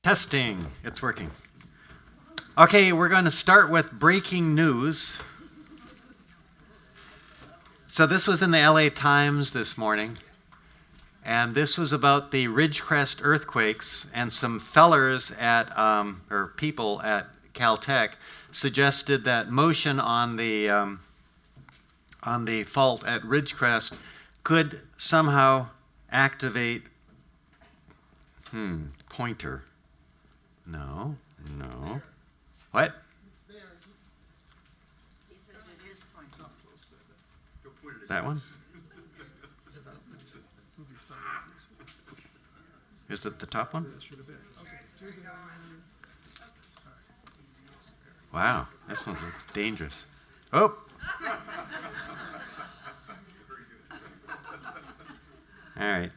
Testing. It's working. Okay, we're going to start with breaking news. So this was in the LA Times this morning, and this was about the Ridgecrest earthquakes, and some fellers at, or people at Caltech suggested that motion on the fault at Ridgecrest could somehow activate, pointer. No. What? It's there. He says it is pointing. That one? Is it the top one? Wow, this one looks dangerous. Oh! All right.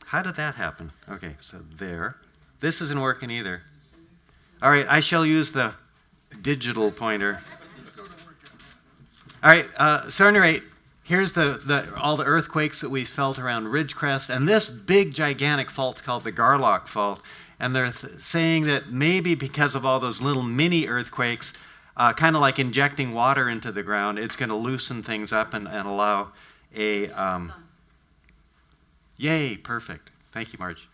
How did that happen? Okay, so there. This isn't working either. All right, I shall use the digital pointer. All right, so at any rate, here's all the earthquakes that we felt around Ridgecrest, and this big, gigantic fault's called the Garlock Fault, and they're saying that maybe because of all those little mini earthquakes, kind of like injecting water into the ground, it's going to loosen things up and allow a... yay, perfect. Thank you, Marge.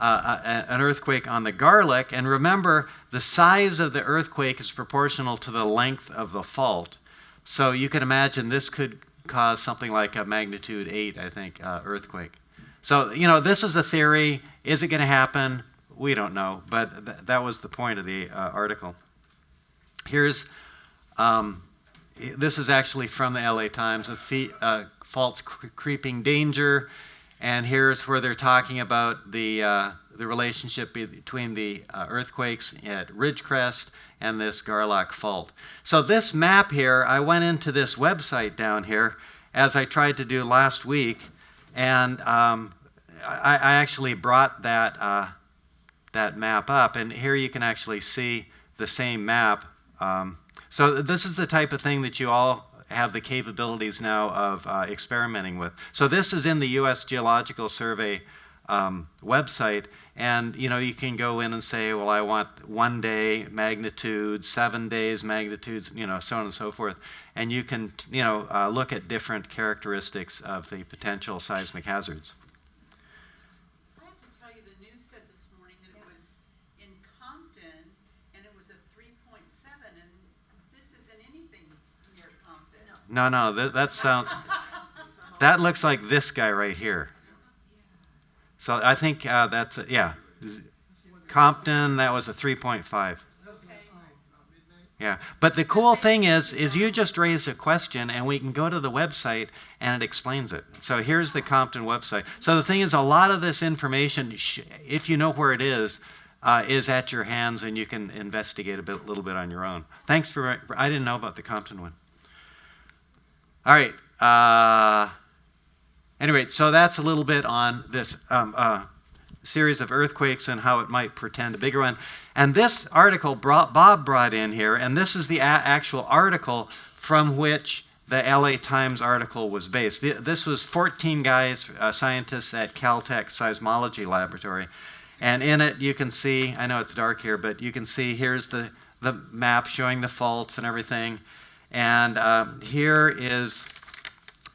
An earthquake on the Garlock, and remember, the size of the earthquake is proportional to the length of the fault. So you can imagine this could cause something like a magnitude 8, I think, earthquake. So, this is a theory. Is it going to happen? We don't know, but that was the point of the article. Here's, this is actually from the LA Times, faults creeping danger. And here's where they're talking about the relationship between the earthquakes at Ridgecrest and this Garlock Fault. So this map here, I went into this website down here, as I tried to do last week, and I actually brought that map up, and here you can actually see the same map. So this is the type of thing that you all have the capabilities now of experimenting with. So this is in the U.S. Geological Survey website, and you can go in and say, well, I want 1 day magnitude, 7 days magnitudes, so on and so forth, and you can look at different characteristics of the potential seismic hazards. I have to tell you, the news said this morning that it was in Compton, and it was a 3.7, and this isn't anything near Compton. No, that sounds, that looks like this guy right here. So I think that's, yeah. Compton, that was a 3.5. Yeah, but the cool thing is you just raise a question and we can go to the website and it explains it. So here's the Compton website. So the thing is, a lot of this information, if you know where it is at your hands, and you can investigate a little bit on your own. Thanks for I didn't know about the Compton one. All right. Anyway, so that's a little bit on this series of earthquakes and how it might portend a bigger one. And this article Bob brought in here, and this is the actual article from which the LA Times article was based. This was 14 guys, scientists at Caltech Seismology Laboratory. And in it, you can see, I know it's dark here, but you can see here's the map showing the faults and everything. And here is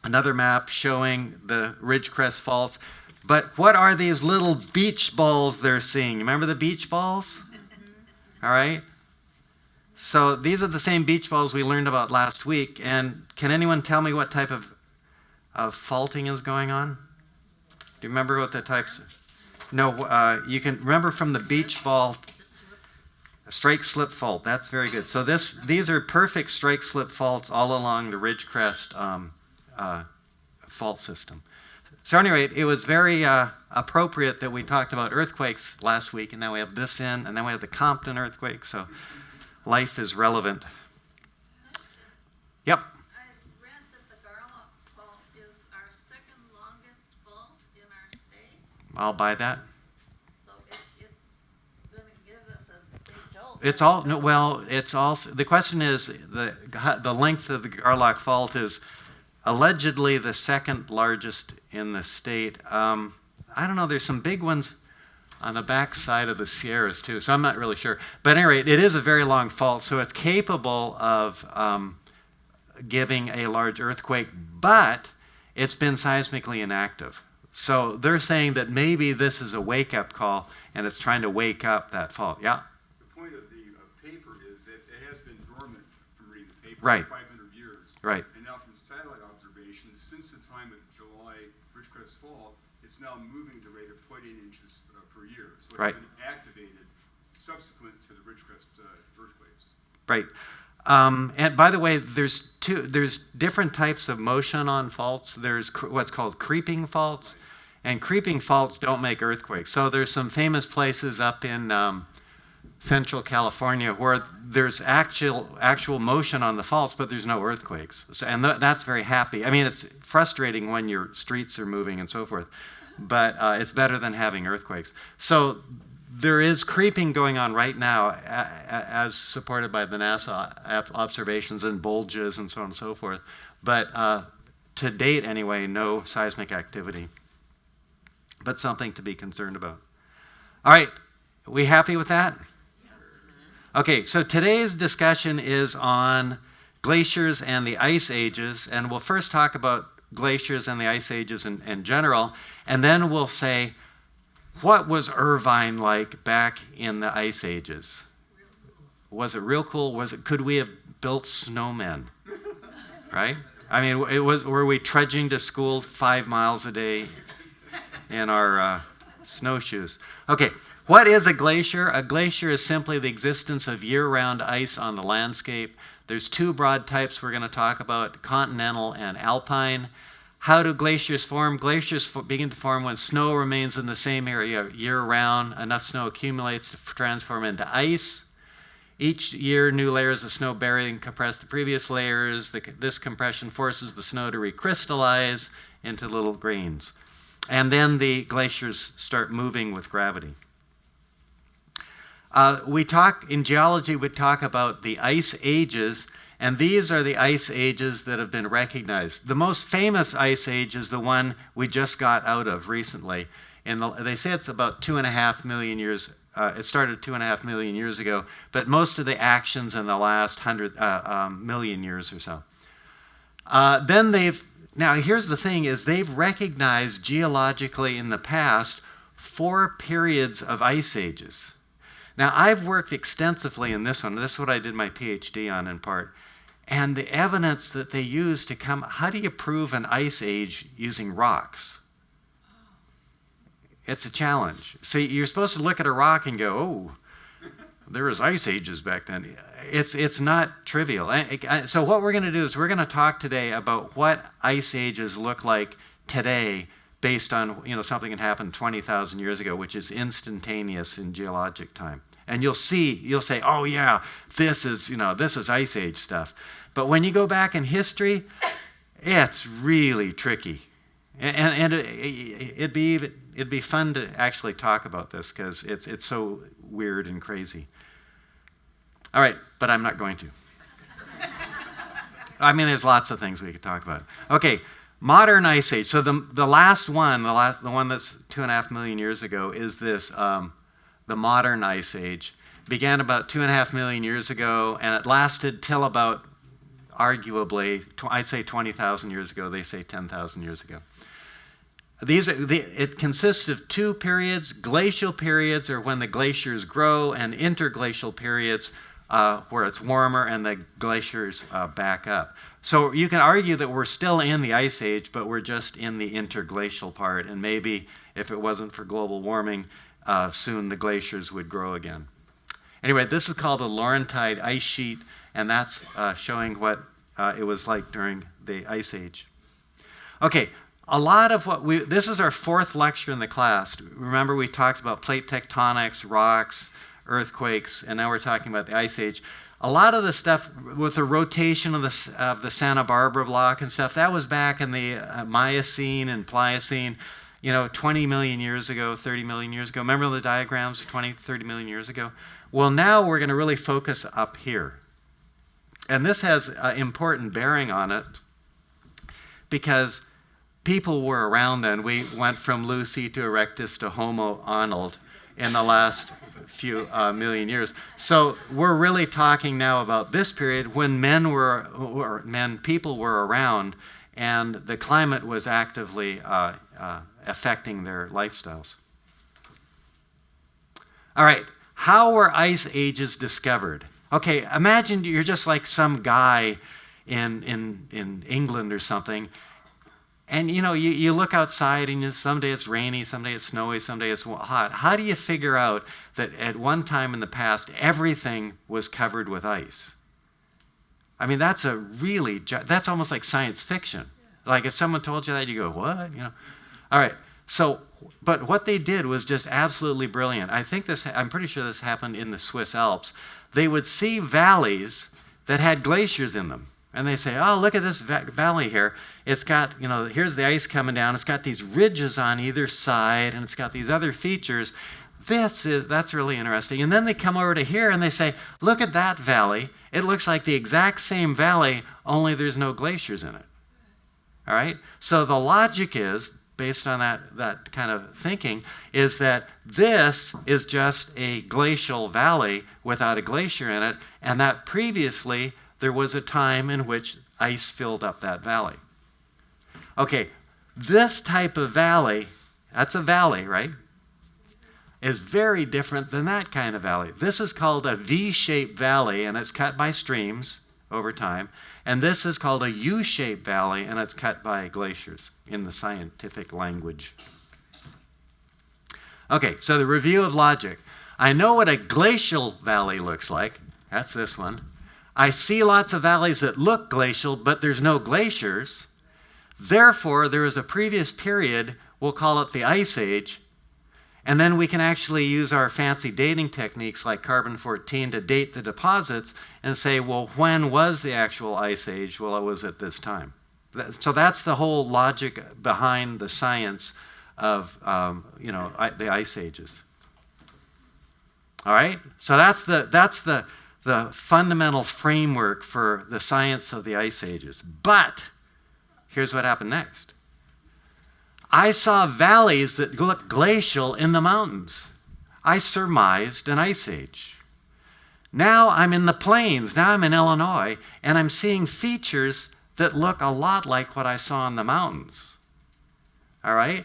another map showing the Ridgecrest faults. But what are these little beach balls they're seeing? Remember the beach balls? All right. So these are the same beach balls we learned about last week. And can anyone tell me what type of faulting is going on? Do you remember what the types? No, you can remember from the beach ball, a strike-slip fault. That's very good. So these are perfect strike-slip faults all along the Ridgecrest fault system. So anyway, it was very appropriate that we talked about earthquakes last week, and now we have this in, and then we have the Compton earthquake, so life is relevant. Yep. I read that the Garlock Fault is our second longest fault in our state. I'll buy that. So it's going to give us a big jolt. It's all, no, well, it's also, the question is, the length of the Garlock Fault is allegedly the second largest in the state. I don't know, there's some big ones. on the back side of the Sierras too, so I'm not really sure. But at any rate, it is a very long fault, so it's capable of giving a large earthquake, but it's been seismically inactive. So they're saying that maybe this is a wake-up call, and it's trying to wake up that fault. Yeah? The point of the paper is that it has been dormant from reading the paper Right. for 500 years. Right. And now from satellite observations, since the time of July Ridgecrest fault, it's now moving at the rate of 0.8 inches per year. So it's Right. been activated subsequent to the Ridgecrest earthquakes. Right. And by the way, there's different types of motion on faults. There's what's called creeping faults, and creeping faults don't make earthquakes. So there's some famous places up in Central California where there's actual motion on the faults, but there's no earthquakes. So, and that's very happy. I mean, it's frustrating when your streets are moving and so forth, but it's better than having earthquakes. So there is creeping going on right now, as supported by the NASA observations and bulges and so on and so forth. But to date, anyway, no seismic activity. But something to be concerned about. All right, we happy with that? Okay, so today's discussion is on glaciers and the ice ages, and we'll first talk about glaciers and the ice ages in general, and then we'll say, what was Irvine like back in the ice ages? Was it real cool? Could we have built snowmen? Right? I mean, were we trudging to school 5 miles a day in our snowshoes? Okay, what is a glacier? A glacier is simply the existence of year-round ice on the landscape. There's 2 broad types we're going to talk about, continental and alpine. How do glaciers form? Glaciers begin to form when snow remains in the same area year-round. Enough snow accumulates to transform into ice. Each year, new layers of snow bury and compress the previous layers. This compression forces the snow to recrystallize into little grains. And then the glaciers start moving with gravity. In geology, we talk about the ice ages, and these are the ice ages that have been recognized. The most famous ice age is the one we just got out of recently. They say it's about 2.5 million years. It started 2.5 million years ago, but most of the actions in the last 100 million years or so. Now here's the thing, is they've recognized geologically in the past 4 periods of ice ages. Now I've worked extensively in this one. This is what I did my PhD on in part. And the evidence that they use to how do you prove an ice age using rocks? It's a challenge. So you're supposed to look at a rock and go, oh, there was ice ages back then. It's not trivial. So what we're going to do is we're going to talk today about what ice ages look like today based on something that happened 20,000 years ago, which is instantaneous in geologic time. And you'll say, oh yeah, this is ice age stuff. But when you go back in history, it's really tricky. And it'd be fun to actually talk about this because it's so weird and crazy. All right, but I'm not going to. I mean, there's lots of things we could talk about. Okay, modern ice age. So the last one, the one that's 2.5 million years ago, is this the modern ice age. Began about 2.5 million years ago, and it lasted till about, arguably, I'd say 20,000 years ago. They say 10,000 years ago. It consists of 2 periods. Glacial periods are when the glaciers grow, and interglacial periods where it's warmer and the glaciers back up. So you can argue that we're still in the ice age, but we're just in the interglacial part, and maybe if it wasn't for global warming, soon the glaciers would grow again. Anyway, this is called the Laurentide ice sheet, and that's showing what it was like during the ice age. Okay, a lot of this is our 4th lecture in the class. Remember we talked about plate tectonics, rocks, earthquakes, and now we're talking about the ice age. A lot of the stuff with the rotation of the Santa Barbara block and stuff, that was back in the Miocene and Pliocene, 20 million years ago, 30 million years ago. Remember the diagrams 20, 30 million years ago? Well, now we're going to really focus up here. And this has important bearing on it because people were around then. We went from Lucy to Erectus to Homo Arnold. in the last few million years. So we're really talking now about this period when people were around, and the climate was actively affecting their lifestyles. All right, how were ice ages discovered? Okay, imagine you're just like some guy in England or something, and you look outside and someday it's rainy, someday it's snowy, someday it's hot. How do you figure out that at one time in the past everything was covered with ice? I mean, that's almost like science fiction. Like if someone told you that, you go, what? All right. So, but what they did was just absolutely brilliant. I'm pretty sure this happened in the Swiss Alps. They would see valleys that had glaciers in them. And they say, oh, look at this valley here. It's got, here's the ice coming down. It's got these ridges on either side, and it's got these other features. That's really interesting. And then they come over to here and they say, look at that valley. It looks like the exact same valley, only there's no glaciers in it. All right? So the logic is, based on that kind of thinking, is that this is just a glacial valley without a glacier in it, and that previously there was a time in which ice filled up that valley. Okay, this type of valley, that's a valley, right, is very different than that kind of valley. This is called a V-shaped valley, and it's cut by streams over time. And this is called a U-shaped valley, and it's cut by glaciers in the scientific language. Okay, so the review of logic. I know what a glacial valley looks like. That's this one. I see lots of valleys that look glacial, but there's no glaciers. Therefore, there is a previous period, we'll call it the Ice Age, and then we can actually use our fancy dating techniques like carbon-14 to date the deposits and say, well, when was the actual Ice Age? Well, it was at this time. So that's the whole logic behind the science of the Ice Ages. All right? So that's the fundamental framework for the science of the Ice Ages. But here's what happened next. I saw valleys that looked glacial in the mountains. I surmised an ice age. Now I'm in the plains. Now I'm in Illinois, and I'm seeing features that look a lot like what I saw in the mountains. All right?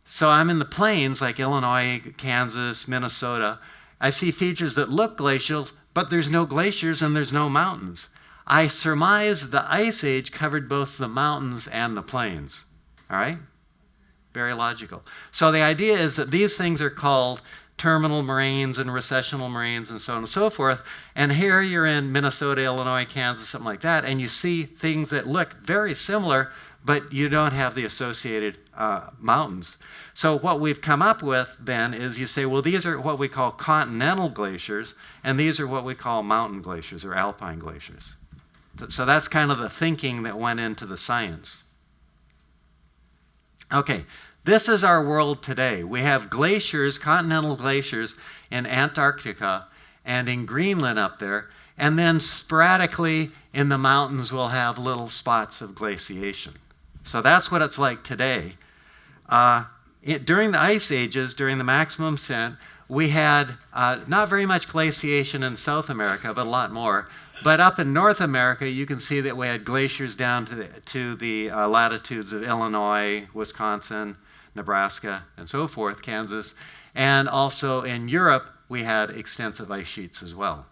So I'm in the plains like Illinois, Kansas, Minnesota. I see features that look glacial, but there's no glaciers and there's no mountains. I surmise the Ice Age covered both the mountains and the plains. All right? Very logical. So the idea is that these things are called terminal moraines and recessional moraines and so on and so forth. And here you're in Minnesota, Illinois, Kansas, something like that, and you see things that look very similar, but you don't have the associated mountains. So what we've come up with then is you say, well, these are what we call continental glaciers, and these are what we call mountain glaciers or alpine glaciers. So that's kind of the thinking that went into the science. Okay, this is our world today. We have glaciers, continental glaciers in Antarctica and in Greenland up there, and then sporadically in the mountains we'll have little spots of glaciation. So that's what it's like today. During the Ice Ages, during the maximum ascent, we had not very much glaciation in South America, but a lot more. But up in North America, you can see that we had glaciers down to the latitudes of Illinois, Wisconsin, Nebraska, and so forth, Kansas. And also in Europe, we had extensive ice sheets as well.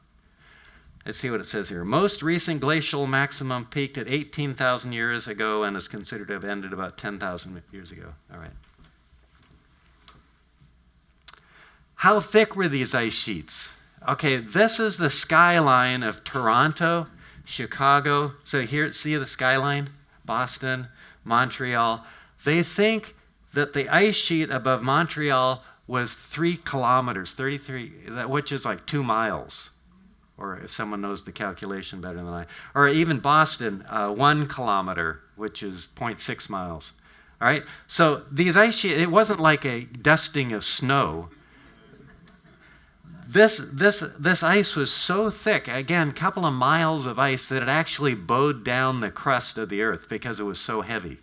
Let's see what it says here. Most recent glacial maximum peaked at 18,000 years ago and is considered to have ended about 10,000 years ago. All right. How thick were these ice sheets? Okay, this is the skyline of Toronto, Chicago. So here, see the skyline? Boston, Montreal. They think that the ice sheet above Montreal was 3 kilometers, 33, which is like 2 miles. Or if someone knows the calculation better than I. Or even Boston, 1 kilometer, which is 0.6 miles. All right? So these ice sheets, it wasn't like a dusting of snow. This ice was so thick, again, a couple of miles of ice, that it actually bowed down the crust of the earth because it was so heavy.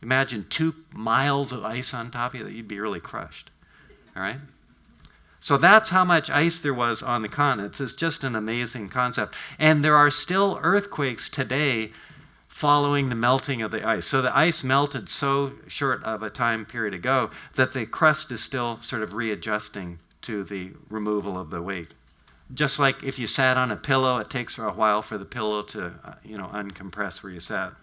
Imagine 2 miles of ice on top of you, you'd be really crushed. All right? So that's how much ice there was on the continents. It's just an amazing concept. And there are still earthquakes today following the melting of the ice. So the ice melted so short of a time period ago that the crust is still sort of readjusting to the removal of the weight. Just like if you sat on a pillow, it takes for a while for the pillow to, uncompress where you sat.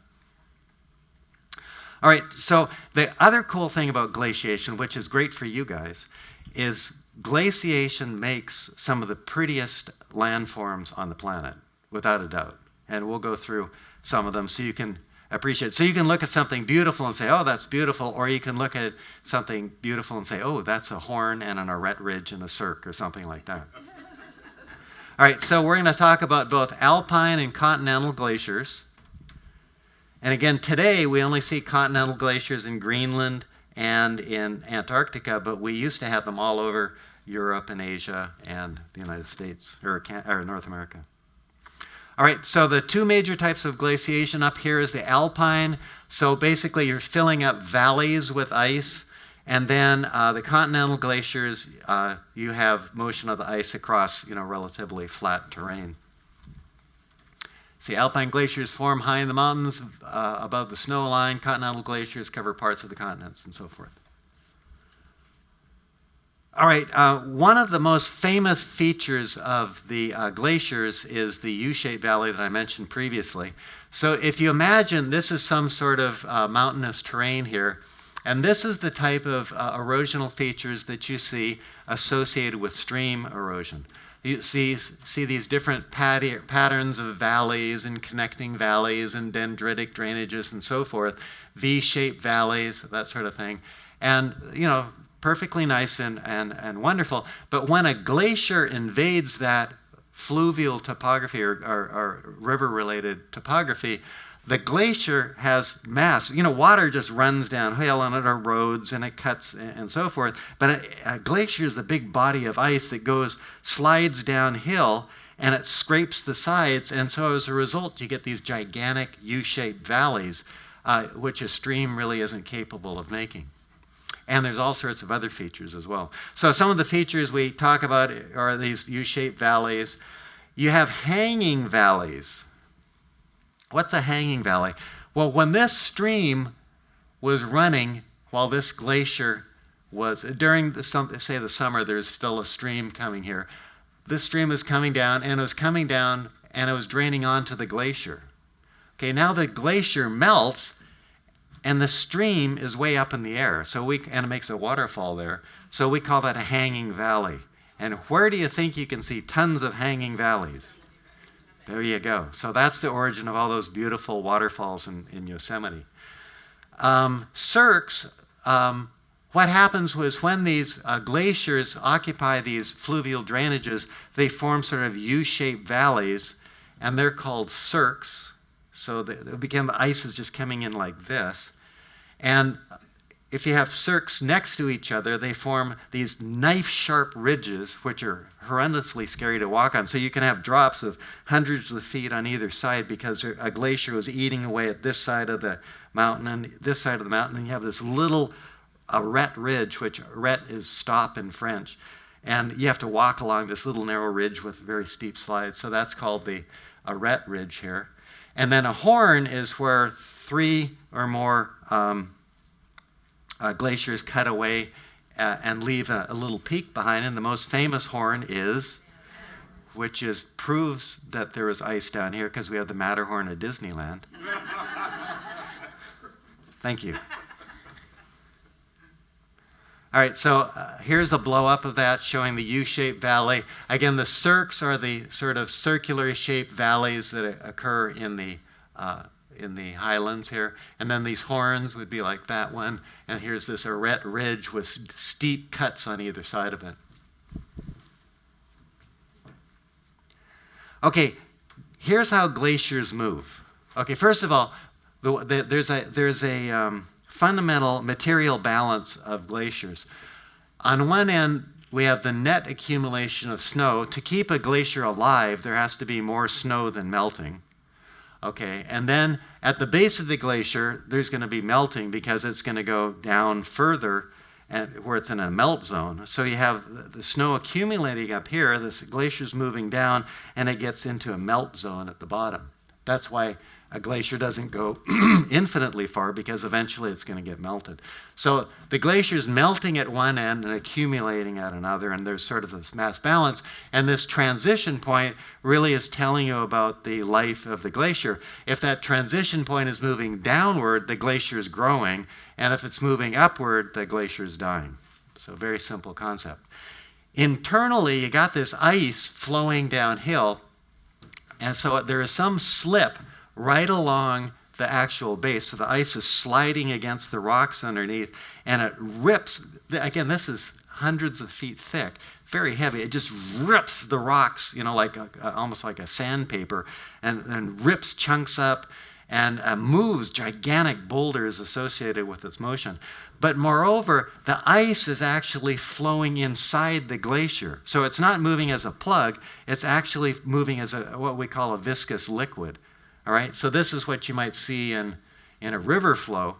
All right, so the other cool thing about glaciation, which is great for you guys, is glaciation makes some of the prettiest landforms on the planet, without a doubt. And we'll go through some of them so you can appreciate it. So you can look at something beautiful and say, oh, that's beautiful, or you can look at something beautiful and say, oh, that's a horn and an arête ridge and a cirque, or something like that. All right, so we're going to talk about both alpine and continental glaciers. And again, today we only see continental glaciers in Greenland and in Antarctica, but we used to have them all over Europe and Asia and the United States, or North America. All right, so the two major types of glaciation up here is the alpine. So basically you're filling up valleys with ice. And then the continental glaciers, you have motion of the ice across, relatively flat terrain. See, alpine glaciers form high in the mountains above the snow line. Continental glaciers cover parts of the continents and so forth. All right, one of the most famous features of the glaciers is the U-shaped valley that I mentioned previously. So if you imagine this is some sort of mountainous terrain here, and this is the type of erosional features that you see associated with stream erosion. You see these different patterns of valleys and connecting valleys and dendritic drainages and so forth, V-shaped valleys, that sort of thing. And, perfectly nice and wonderful. But when a glacier invades that fluvial topography or river-related topography, the glacier has mass. Water just runs downhill and it erodes and it cuts and so forth. But a glacier is a big body of ice that slides downhill and it scrapes the sides. And so as a result, you get these gigantic U-shaped valleys, which a stream really isn't capable of making. And there's all sorts of other features as well. So some of the features we talk about are these U-shaped valleys. You have hanging valleys. What's a hanging valley? Well, when this stream was running while this glacier was, during the summer, there's still a stream coming here. This stream is coming down, and it was coming down, and it was draining onto the glacier. Okay, now the glacier melts, and the stream is way up in the air, and it makes a waterfall there. So we call that a hanging valley. And where do you think you can see tons of hanging valleys? There you go. So that's the origin of all those beautiful waterfalls in Yosemite. Cirques, what happens was when these glaciers occupy these fluvial drainages, they form sort of U-shaped valleys, and they're called cirques. So the ice is just coming in like this. And if you have cirques next to each other, they form these knife-sharp ridges, which are horrendously scary to walk on. So you can have drops of hundreds of feet on either side because a glacier was eating away at this side of the mountain and this side of the mountain. And you have this little arête ridge, which arête is stop in French. And you have to walk along this little narrow ridge with very steep slides. So that's called the arête ridge here. And then a horn is where three or more glaciers cut away and leave a little peak behind. And the most famous horn is, which proves that there is ice down here because we have the Matterhorn at Disneyland. Thank you. All right, so here's a blow-up of that showing the U-shaped valley. Again, the cirques are the sort of circular-shaped valleys that occur in the highlands here. And then these horns would be like that one. And here's this arête ridge with steep cuts on either side of it. Okay, here's how glaciers move. Okay, first of all, there's a fundamental material balance of glaciers. On one end, we have the net accumulation of snow. To keep a glacier alive, there has to be more snow than melting. Okay, and then at the base of the glacier, there's going to be melting because it's going to go down further and where it's in a melt zone. So you have the snow accumulating up here, this glacier's moving down, and it gets into a melt zone at the bottom. That's why a glacier doesn't go infinitely far, because eventually it's going to get melted. So the glacier's melting at one end and accumulating at another, and there's sort of this mass balance. And this transition point really is telling you about the life of the glacier. If that transition point is moving downward, the glacier is growing, and if it's moving upward, the glacier is dying. So very simple concept. Internally, you got this ice flowing downhill, and so there is some slip right along the actual base. So the ice is sliding against the rocks underneath, and it rips. Again, this is hundreds of feet thick, very heavy. It just rips the rocks, like almost like a sandpaper, and rips chunks up and moves gigantic boulders associated with its motion. But moreover, the ice is actually flowing inside the glacier. So it's not moving as a plug, it's actually moving as what we call a viscous liquid. All right, so this is what you might see in a river flow,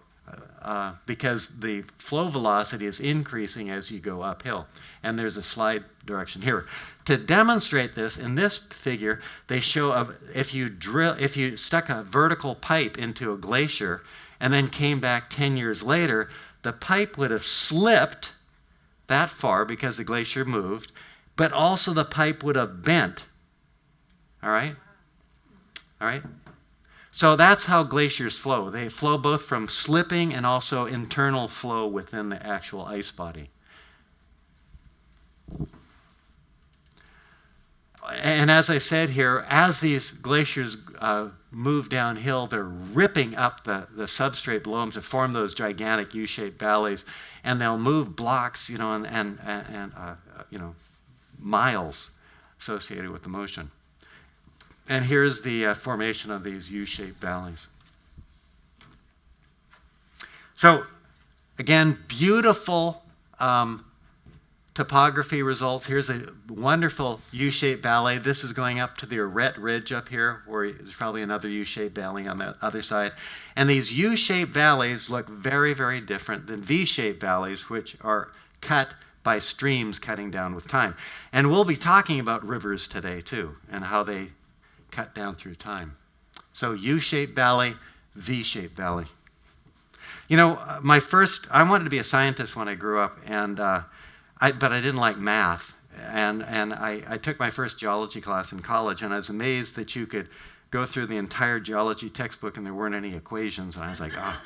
because the flow velocity is increasing as you go uphill. And there's a slide direction here. To demonstrate this, in this figure, they show if you stuck a vertical pipe into a glacier and then came back 10 years later, the pipe would have slipped that far because the glacier moved, but also the pipe would have bent. All right? All right? So that's how glaciers flow. They flow both from slipping and also internal flow within the actual ice body. And as I said here, as these glaciers move downhill, they're ripping up the substrate below them to form those gigantic U-shaped valleys, and they'll move blocks, and miles associated with the motion. And here's the formation of these U-shaped valleys. So, again, beautiful topography results. Here's a wonderful U-shaped valley. This is going up to the Arret Ridge up here, where there's probably another U-shaped valley on the other side. And these U-shaped valleys look very, very different than V-shaped valleys, which are cut by streams cutting down with time. And we'll be talking about rivers today, too, and how they cut down through time. So U-shaped valley, V-shaped valley. I wanted to be a scientist when I grew up, but I didn't like math. And I took my first geology class in college, and I was amazed that you could go through the entire geology textbook and there weren't any equations. And I was like, oh,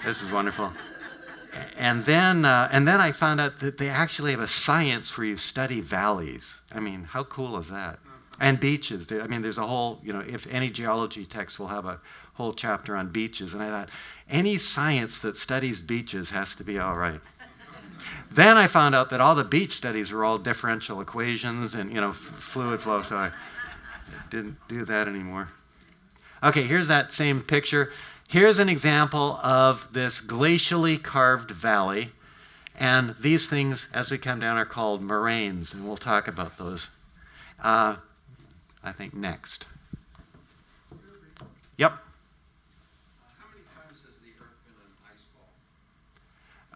this is wonderful. And then I found out that they actually have a science where you study valleys. I mean, how cool is that? And beaches. There's a whole, if any geology text will have a whole chapter on beaches. And I thought, any science that studies beaches has to be all right. Then I found out that all the beach studies were all differential equations and, fluid flow, so I didn't do that anymore. Okay, here's that same picture. Here's an example of this glacially carved valley. And these things, as we come down, are called moraines, and we'll talk about those, I think, next. Yep. How many times has the Earth been an ice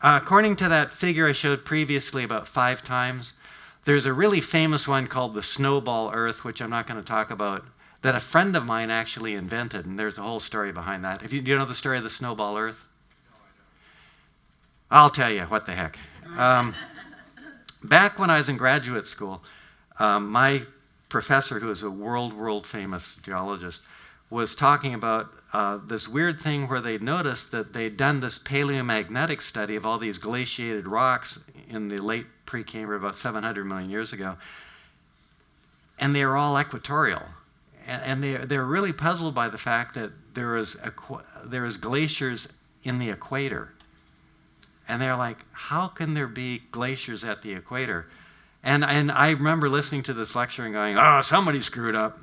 ball? According to that figure I showed previously, about 5 times. There's a really famous one called the snowball Earth, which I'm not going to talk about, that a friend of mine actually invented, and there's a whole story behind that. Do you know the story of the snowball Earth? No, I don't. I'll tell you, what the heck. Back when I was in graduate school, my professor, who is a world famous geologist, was talking about this weird thing where they'd noticed that they'd done this paleomagnetic study of all these glaciated rocks in the late Precambrian, about 700 million years ago, and they were all equatorial. And they're really puzzled by the fact that there is glaciers in the equator. And they're like, how can there be glaciers at the equator? And I remember listening to this lecture and going, oh, somebody screwed up.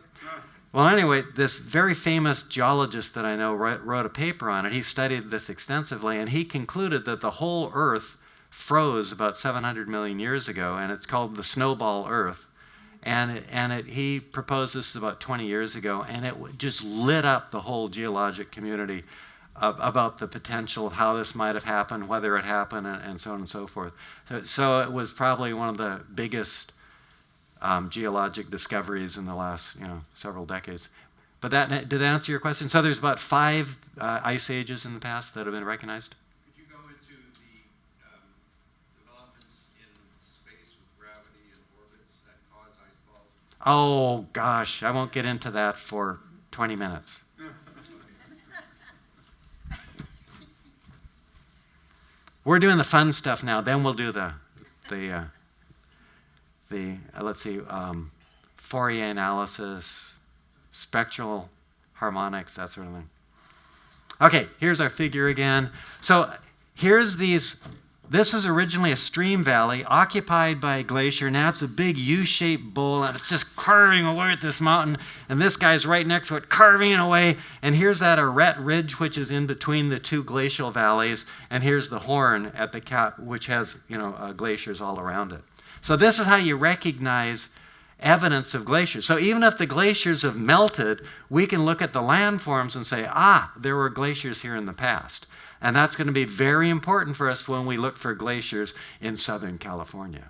Well, anyway, this very famous geologist that I know wrote a paper on it. He studied this extensively, and he concluded that the whole Earth froze about 700 million years ago, and it's called the snowball Earth. He proposed this about 20 years ago, and it just lit up the whole geologic community about the potential of how this might have happened, whether it happened, and so on and so forth. So it was probably one of the biggest geologic discoveries in the last several decades. But did that answer your question? So there's about 5 ice ages in the past that have been recognized. Could you go into the developments in space with gravity and orbits that cause ice falls? Oh gosh, I won't get into that for 20 minutes. We're doing the fun stuff now. Then we'll do the let's see, Fourier analysis, spectral harmonics, that sort of thing. Okay, here's our figure again. So here's these. This is originally a stream valley occupied by a glacier. Now it's a big U-shaped bowl, and it's just carving away at this mountain. And this guy's right next to it, carving it away. And here's that arête ridge, which is in between the 2 glacial valleys. And here's the horn at the cap, which has glaciers all around it. So this is how you recognize evidence of glaciers. So even if the glaciers have melted, we can look at the landforms and say, there were glaciers here in the past. And that's going to be very important for us when we look for glaciers in Southern California.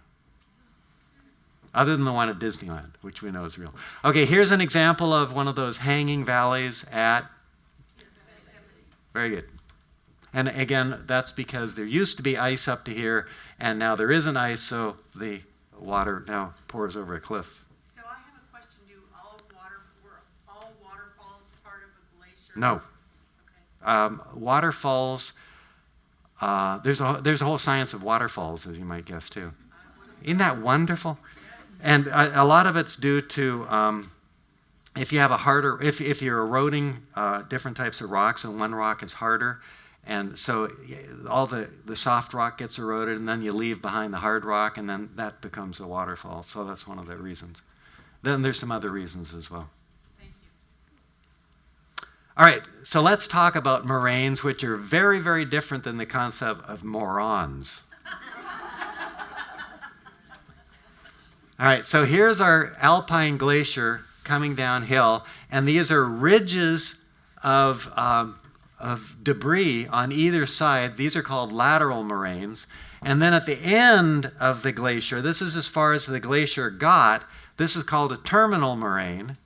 Other than the one at Disneyland, which we know is real. Okay, here's an example of one of those hanging valleys at... Very good. And again, that's because there used to be ice up to here, and now there isn't ice, so the water now pours over a cliff. So I have a question. Do all waterfalls part of a glacier? No. Waterfalls, there's a whole science of waterfalls, as you might guess, too. Isn't that wonderful? Yes. And a lot of it's due to if you have a harder, if you're eroding different types of rocks, and one rock is harder, and so all the soft rock gets eroded, and then you leave behind the hard rock, and then that becomes a waterfall. So that's one of the reasons. Then there's some other reasons as well. Thank you. All right, so let's talk about moraines, which are very, very different than the concept of morons. All right, so here's our alpine glacier coming downhill, and these are ridges of debris on either side. These are called lateral moraines. And then at the end of the glacier, this is as far as the glacier got, this is called a terminal moraine.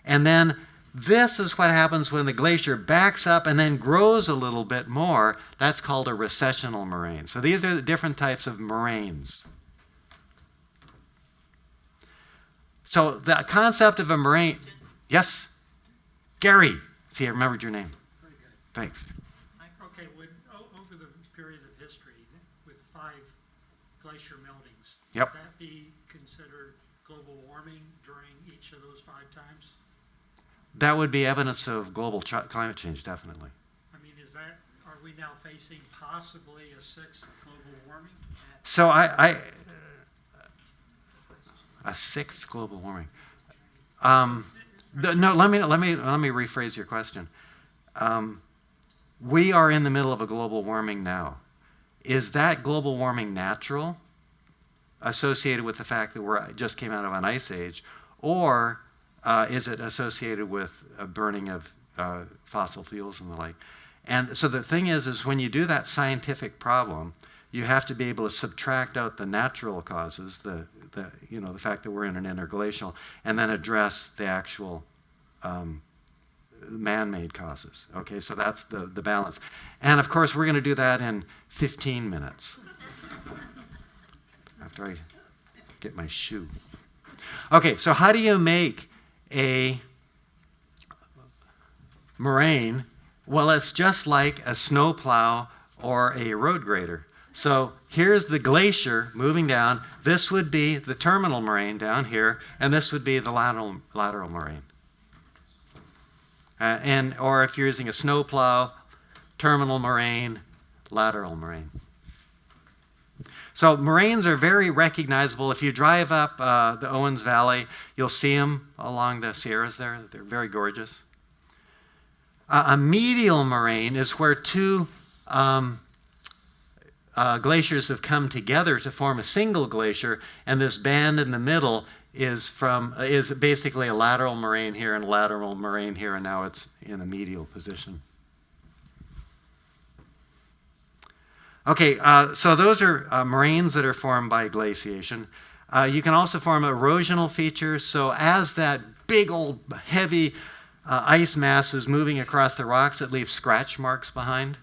And then this is what happens when the glacier backs up and then grows a little bit more. That's called a recessional moraine. So these are the different types of moraines. So the concept of a moraine, yes? Gary. See, I remembered your name. Very good. Thanks. Okay, over the period of history, with 5 glacier meltings, Yep. would that be considered global warming during each of those 5 times? That would be evidence of global climate change, definitely. I mean, are we now facing possibly a 6th global warming? So a 6th global warming. No, let me rephrase your question. We are in the middle of a global warming now. Is that global warming natural, associated with the fact that we just came out of an ice age, or is it associated with a burning of fossil fuels and the like? And so the thing is when you do that scientific problem, you have to be able to subtract out the natural causes, the fact that we're in an interglacial, and then address the actual man-made causes. Okay, so that's the balance. And of course, we're going to do that in 15 minutes. After I get my shoe. Okay, so how do you make a moraine? Well, it's just like a snowplow or a road grader. So here's the glacier moving down. This would be the terminal moraine down here, and this would be the lateral moraine. Or if you're using a snowplow, terminal moraine, lateral moraine. So moraines are very recognizable. If you drive up the Owens Valley, you'll see them along the Sierras there. They're very gorgeous. A medial moraine is where 2 glaciers have come together to form a single glacier, and this band in the middle is basically a lateral moraine here and a lateral moraine here, and now it's in a medial position. Okay, so those are moraines that are formed by glaciation. You can also form erosional features. So as that big old heavy ice mass is moving across the rocks, it leaves scratch marks behind.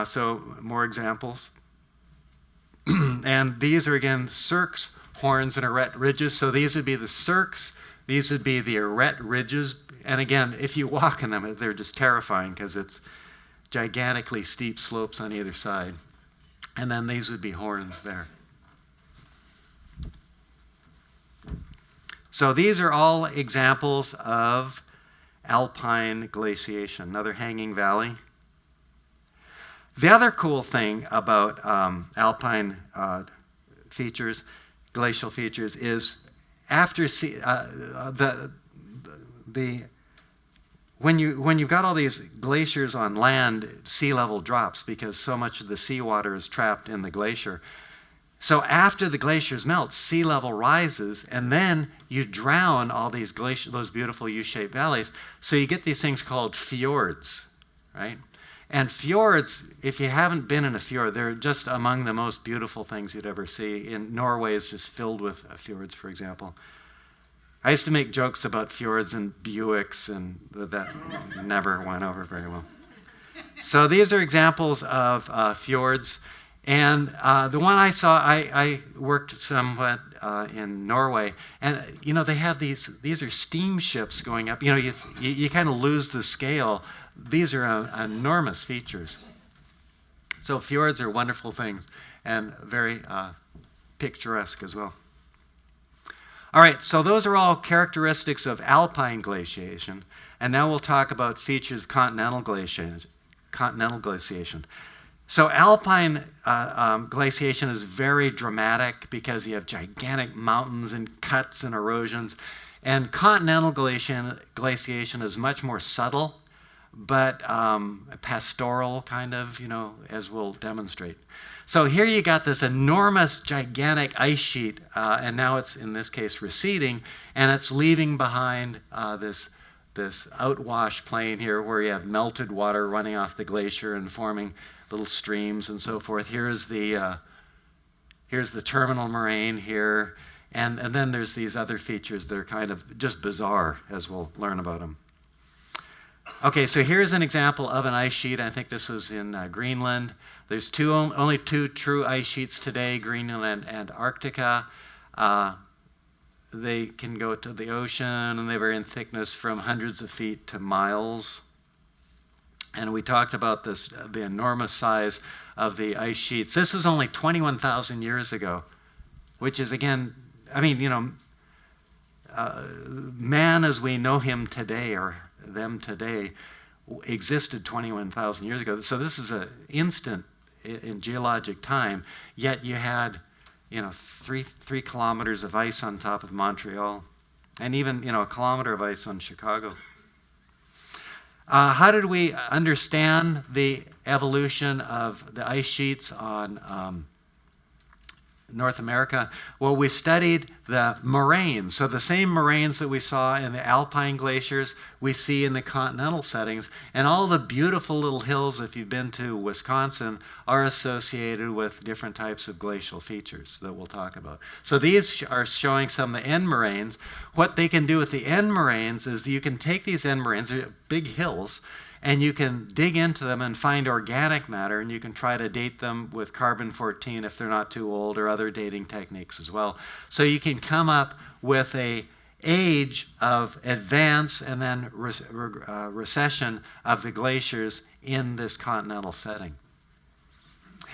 So more examples. And these are, again, cirques, horns, and arête ridges. So these would be the cirques. These would be the arête ridges. And again, if you walk in them, they're just terrifying because it's gigantically steep slopes on either side. And then these would be horns there. So these are all examples of alpine glaciation, another hanging valley. The other cool thing about alpine features, glacial features, is after when you've got all these glaciers on land, sea level drops because so much of the seawater is trapped in the glacier. So after the glaciers melt, sea level rises, and then you drown all these those beautiful U-shaped valleys. So you get these things called fjords, right? And fjords, if you haven't been in a fjord, they're just among the most beautiful things you'd ever see. In Norway is just filled with fjords, for example. I used to make jokes about fjords and Buicks, and that never went over very well. So these are examples of fjords. And the one I saw, I worked somewhat in Norway, and they have these are steamships going up. You kind of lose the scale. These are enormous features. So fjords are wonderful things and very picturesque as well. All right, so those are all characteristics of alpine glaciation, and now we'll talk about features of continental glaciation. So alpine glaciation is very dramatic because you have gigantic mountains and cuts and erosions, and continental glaciation is much more subtle, but pastoral kind of, as we'll demonstrate. So here you got this enormous, gigantic ice sheet, and now it's, in this case, receding, and it's leaving behind this outwash plain here where you have melted water running off the glacier and forming little streams and so forth. Here's the terminal moraine here, and then there's these other features that are kind of just bizarre, as we'll learn about them. Okay, so here's an example of an ice sheet. I think this was in Greenland. There's only two true ice sheets today, Greenland and Antarctica. They can go to the ocean, and they vary in thickness from hundreds of feet to miles. And we talked about the enormous size of the ice sheets. This was only 21,000 years ago, which is, again, man as we know him today, or them today, existed 21,000 years ago. So this is an instant in geologic time, yet you had, 3 kilometers of ice on top of Montreal, and even, a kilometer of ice on Chicago. How did we understand the evolution of the ice sheets on North America? Well, we studied the moraines. So the same moraines that we saw in the alpine glaciers, we see in the continental settings. And all the beautiful little hills, if you've been to Wisconsin, are associated with different types of glacial features that we'll talk about. So these are showing some of the end moraines. What they can do with the end moraines is you can take these end moraines, they're big hills, and you can dig into them and find organic matter, and you can try to date them with carbon-14 if they're not too old, or other dating techniques as well. So you can come up with an age of advance and then recession of the glaciers in this continental setting.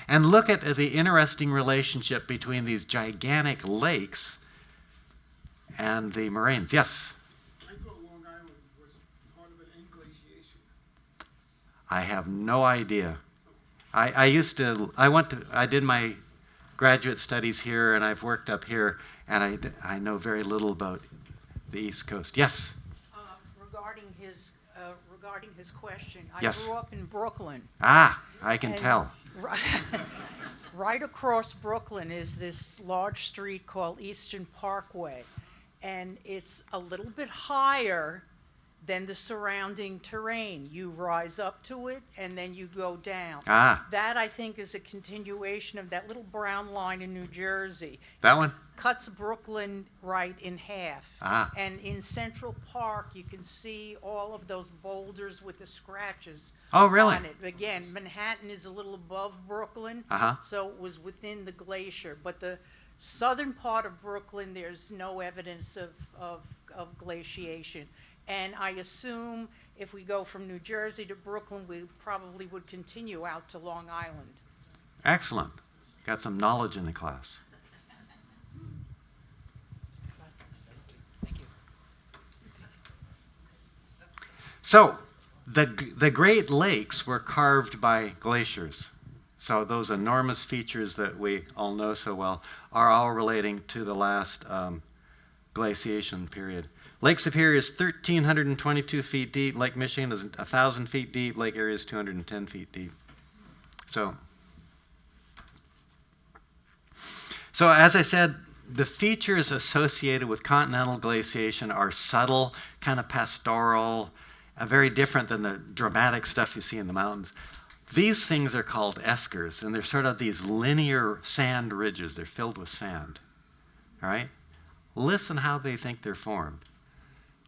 And look at the interesting relationship between these gigantic lakes and the moraines. Yes? I have no idea. I did my graduate studies here, and I've worked up here, and I know very little about the East Coast. Yes? Regarding his question, I Yes. grew up in Brooklyn. I can And tell. Right across Brooklyn is this large street called Eastern Parkway, and it's a little bit higher then the surrounding terrain. You rise up to it, and then you go down. Ah, That, I think, is a continuation of that little brown line in New Jersey. that one? Cuts Brooklyn right in half. Ah. And in Central Park, you can see all of those boulders with the scratches Oh, really? on it. Again, Manhattan is a little above Brooklyn, Uh-huh. so it was within the glacier. But the southern part of Brooklyn, there's no evidence of glaciation. And I assume if we go from New Jersey to Brooklyn, we probably would continue out to Long Island. Excellent. Got some knowledge in the class. Thank you. So, the Great Lakes were carved by glaciers. So those enormous features that we all know so well are all relating to the last glaciation period. Lake Superior is 1,322 feet deep. Lake Michigan is 1,000 feet deep. Lake Erie is 210 feet deep. So as I said, the features associated with continental glaciation are subtle, kind of pastoral, very different than the dramatic stuff you see in the mountains. These things are called eskers, and they're sort of these linear sand ridges. They're filled with sand. All right? Listen how they think they're formed.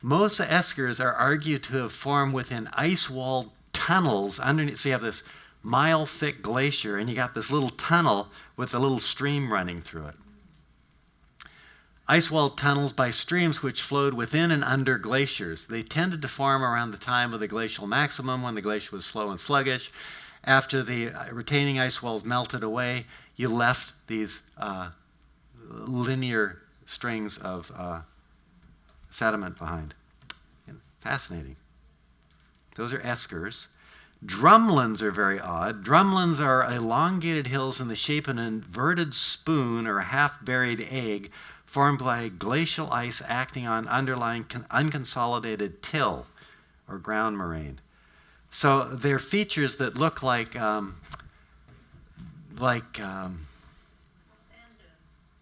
Most eskers are argued to have formed within ice-walled tunnels underneath. So you have this mile-thick glacier, and you got this little tunnel with a little stream running through it. Ice-walled tunnels by streams which flowed within and under glaciers. They tended to form around the time of the glacial maximum, when the glacier was slow and sluggish. After the retaining ice walls melted away, you left these linear strings of sediment behind. Fascinating. Those are eskers. Drumlins are very odd. Drumlins are elongated hills in the shape of an inverted spoon or a half-buried egg formed by glacial ice acting on underlying unconsolidated till or ground moraine. So they're features that look like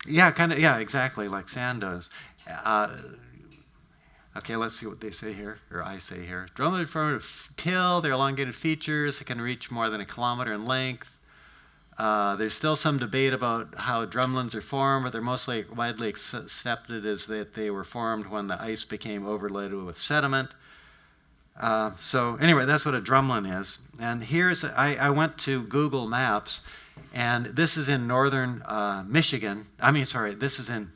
exactly, like sand dunes. Okay, let's see what they say here, or I say here. Drumlins formed of till, they're elongated features. It can reach more than 1 kilometer in length. There's still some debate about how drumlins are formed, but they're mostly widely accepted as that they were formed when the ice became overloaded with sediment. So anyway, that's what a drumlin is. And here's, I went to Google Maps, and this is in northern Michigan. This is in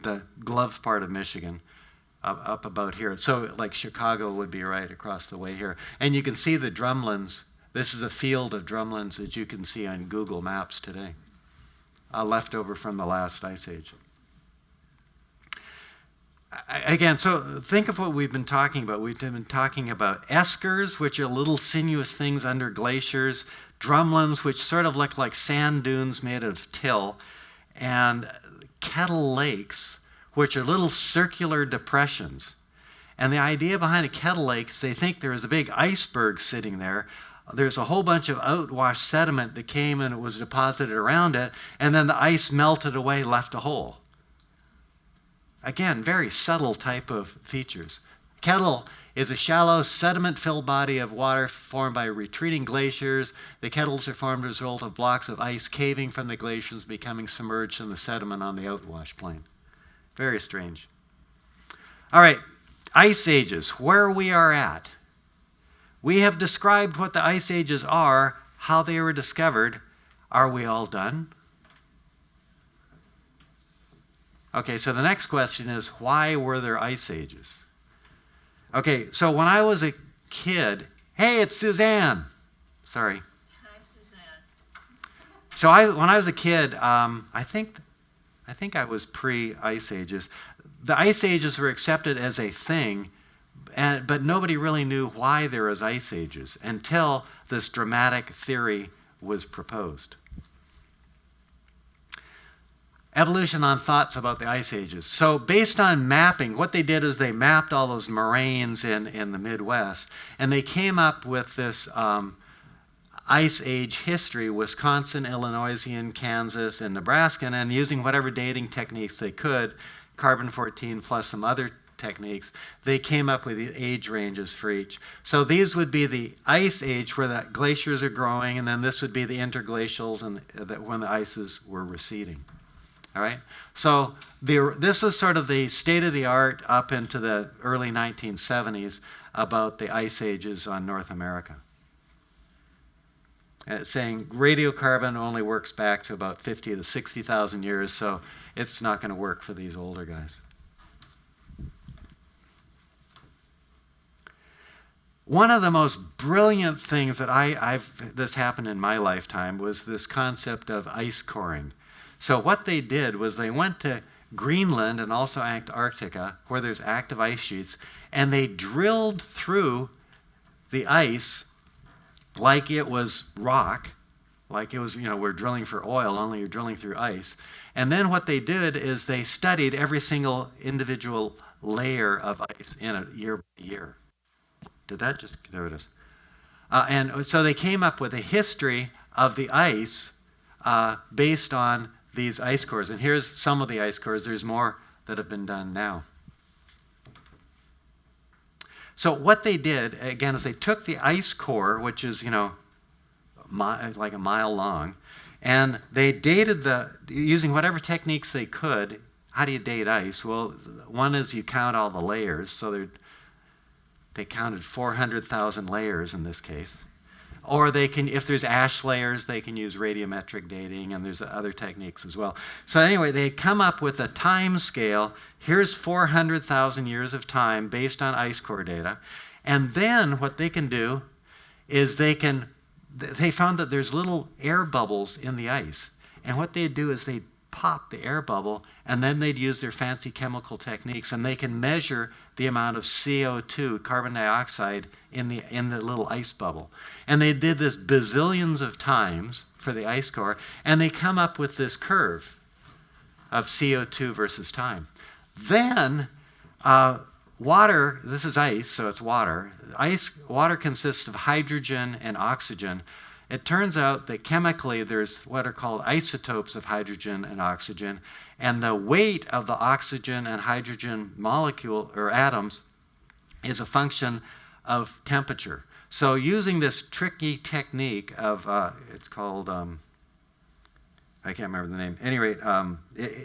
the glove part of Michigan, up about here. So like Chicago would be right across the way here. And you can see the drumlins. This is a field of drumlins that you can see on Google Maps today, left over from the last ice age. Again, so think of what we've been talking about. We've been talking about eskers, which are little sinuous things under glaciers, drumlins, which sort of look like sand dunes made of till, and kettle lakes, which are little circular depressions. And the idea behind a kettle lake is they think there is a big iceberg sitting there. There's a whole bunch of outwashed sediment that came and it was deposited around it, and then the ice melted away, left a hole. Again, very subtle type of features. Kettle is a shallow, sediment-filled body of water formed by retreating glaciers. The kettles are formed as a result of blocks of ice caving from the glaciers, becoming submerged in the sediment on the outwash plain. Very strange. All right, ice ages, where we are at. We have described what the ice ages are, how they were discovered. Are we all done? Okay, so the next question is, why were there ice ages? Okay, so when I was a kid, hey, it's Suzanne. Sorry. Hi, Suzanne. So when I was a kid, I think I was pre-ice ages. The ice ages were accepted as a thing, but nobody really knew why there was ice ages until this dramatic theory was proposed. Evolution on thoughts about the ice ages. So based on mapping, what they did is they mapped all those moraines in the Midwest, and they came up with this ice age history, Wisconsin, Illinoisian, Kansas, and Nebraska, and using whatever dating techniques they could, carbon-14 plus some other techniques, they came up with the age ranges for each. So these would be the ice age where the glaciers are growing, and then this would be the interglacials and when the ices were receding. All right? So this is sort of the state of the art up into the early 1970s about the ice ages on North America. It's saying radiocarbon only works back to about 50 to 60,000 years, so it's not going to work for these older guys. One of the most brilliant things that this happened in my lifetime was this concept of ice coring. So what they did was they went to Greenland and also Antarctica, where there's active ice sheets, and they drilled through the ice like it was rock, like it was, we're drilling for oil, only you're drilling through ice. And then what they did is they studied every single individual layer of ice in it year by year. There it is. And so they came up with a history of the ice based on these ice cores. And here's some of the ice cores. There's more that have been done now. So what they did, again, is they took the ice core, which is, like a mile long, and they dated using whatever techniques they could. How do you date ice? Well, one is you count all the layers. So they counted 400,000 layers in this case. Or they can, if there's ash layers, they can use radiometric dating, and there's other techniques as well. So anyway, they come up with a time scale. Here's 400,000 years of time based on ice core data. And then what they can do is they found that there's little air bubbles in the ice. And what they'd do is they'd pop the air bubble, and then they'd use their fancy chemical techniques, and they can measure the amount of CO2, carbon dioxide, in the little ice bubble. And they did this bazillions of times for the ice core, and they come up with this curve of CO2 versus time. Then water, this is ice, so it's water. Water consists of hydrogen and oxygen. It turns out that chemically there's what are called isotopes of hydrogen and oxygen, and the weight of the oxygen and hydrogen molecule or atoms is a function of temperature. So using this tricky technique of, it's called, I can't remember the name. At any rate,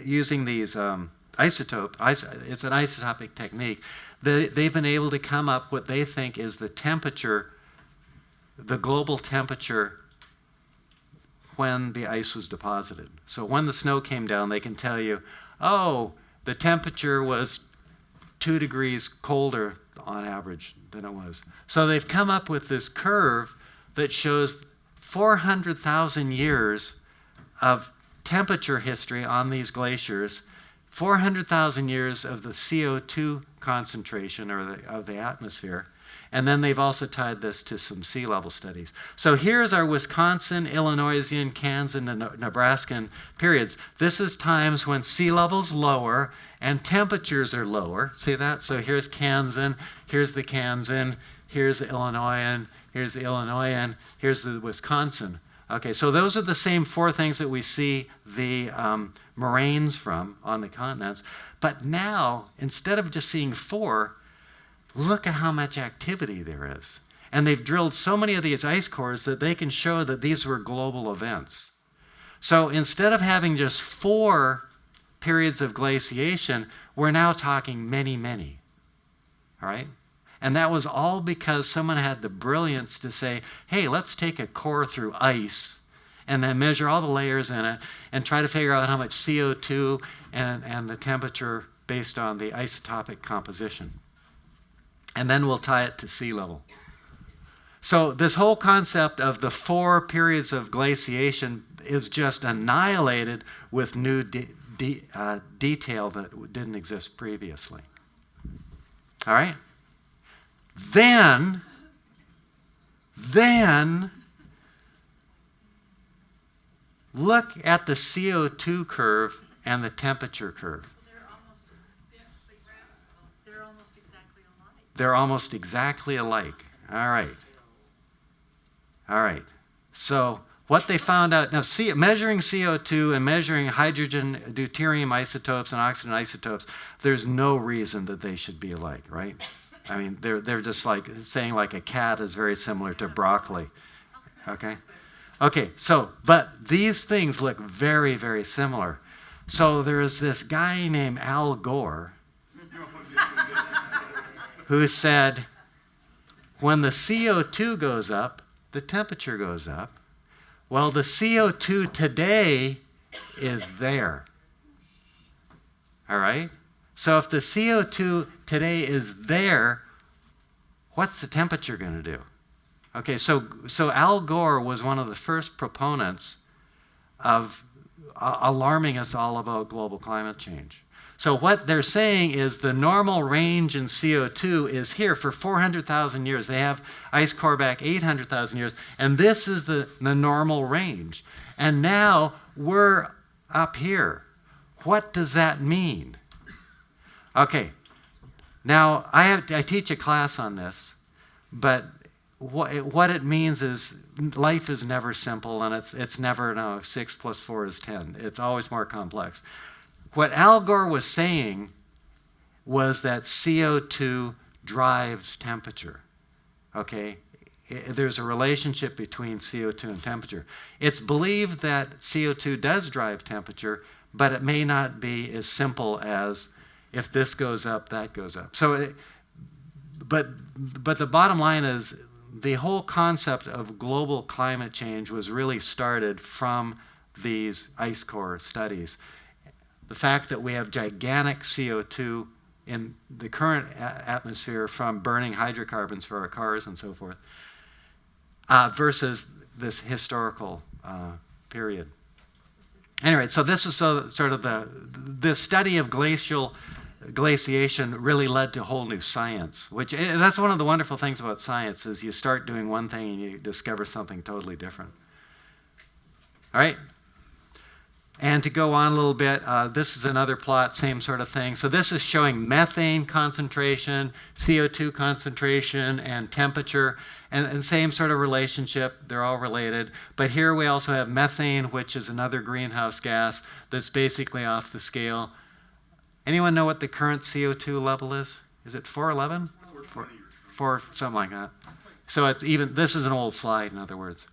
using these it's an isotopic technique, they've been able to come up what they think is the temperature, the global temperature when the ice was deposited. So when the snow came down, they can tell you, oh, the temperature was 2 degrees colder on average than it was. So they've come up with this curve that shows 400,000 years of temperature history on these glaciers, 400,000 years of the CO2 concentration of the atmosphere, and then they've also tied this to some sea level studies. So here's our Wisconsin, Illinoisian, Kansas, and Nebraskan periods. This is times when sea level's lower and temperatures are lower. See that? So here's Kansan, here's the Kansan, here's the Illinoisan, here's the Illinoisan, here's the Wisconsin. Okay, so those are the same 4 things that we see the moraines from on the continents. But now, instead of just seeing 4, look at how much activity there is. And they've drilled so many of these ice cores that they can show that these were global events. So instead of having just 4 periods of glaciation, we're now talking many, many. All right? And that was all because someone had the brilliance to say, hey, let's take a core through ice and then measure all the layers in it and try to figure out how much CO2 and the temperature based on the isotopic composition. And then we'll tie it to sea level. So this whole concept of the 4 periods of glaciation is just annihilated with new detail that didn't exist previously. All right? Then look at the CO2 curve and the temperature curve. They're almost exactly alike. They're almost exactly alike. All right. All right. So what they found out, now measuring CO2 and measuring hydrogen, deuterium isotopes and oxygen isotopes, there's no reason that they should be alike, right? I mean, they're just like saying like a cat is very similar to broccoli, okay? Okay, so, but these things look very, very similar. So there's this guy named Al Gore who said, when the CO2 goes up, the temperature goes up. Well, the CO2 today is there. All right? So if the CO2 today is there, what's the temperature going to do? Okay, so Al Gore was one of the first proponents of alarming us all about global climate change. So what they're saying is the normal range in CO2 is here for 400,000 years. They have ice core back 800,000 years, and this is the normal range. And now we're up here. What does that mean? Okay, now I teach a class on this, but what it means is life is never simple, and it's never, no, 6 + 4 is 10. It's always more complex. What Al Gore was saying was that CO2 drives temperature, okay? There's a relationship between CO2 and temperature. It's believed that CO2 does drive temperature, but it may not be as simple as if this goes up, that goes up. So, but the bottom line is the whole concept of global climate change was really started from these ice core studies. The fact that we have gigantic CO2 in the current atmosphere from burning hydrocarbons for our cars and so forth, versus this historical period. Anyway, so this is sort of the study of glaciation really led to a whole new science, which that's one of the wonderful things about science is you start doing one thing and you discover something totally different. All right. And to go on a little bit, this is another plot, same sort of thing. So this is showing methane concentration, CO2 concentration, and temperature, and same sort of relationship. They're all related. But here we also have methane, which is another greenhouse gas that's basically off the scale. Anyone know what the current CO2 level is? Is it 411? 4, something like that. So it's even, this is an old slide, in other words.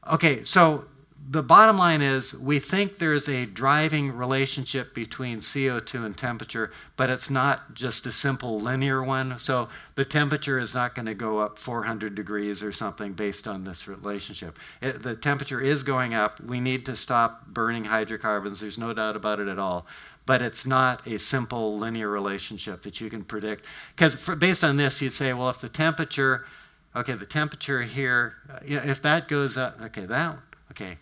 Okay, so the bottom line is we think there's a driving relationship between CO2 and temperature, but it's not just a simple linear one. So the temperature is not going to go up 400 degrees or something based on this relationship. The temperature is going up. We need to stop burning hydrocarbons. There's no doubt about it at all. But it's not a simple linear relationship that you can predict. Because based on this, you'd say, well, if the temperature, okay, the temperature here, if that goes up, okay, that, okay.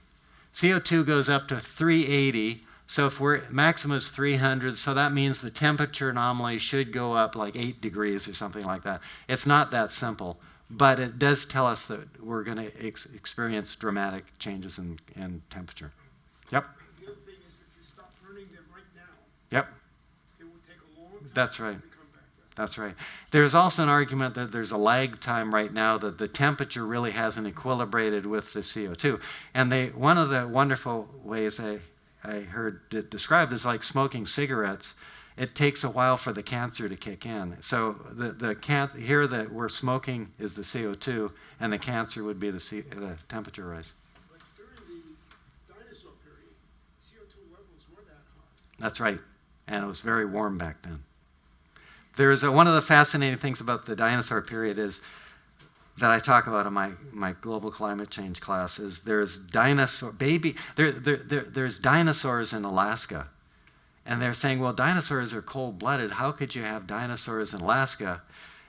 CO2 goes up to 380, so if maximum is 300, so that means the temperature anomaly should go up like 8 degrees or something like that. It's not that simple, but it does tell us that we're going to experience dramatic changes in temperature. Yep. The other thing is if you stop burning them right now, yep. it will take a long time That's right. to come back up. That's right. There's also an argument that there's a lag time right now that the temperature really hasn't equilibrated with the CO2. And one of the wonderful ways I heard it described is like smoking cigarettes. It takes a while for the cancer to kick in. So the cancer here that we're smoking is the CO2, and the cancer would be the temperature rise. But during the dinosaur period, CO2 levels were that high. That's right. And it was very warm back then. There's one of the fascinating things about the dinosaur period is that I talk about in my global climate change class is there's there's dinosaurs in Alaska, and they're saying, well, dinosaurs are cold-blooded. How could you have dinosaurs in Alaska?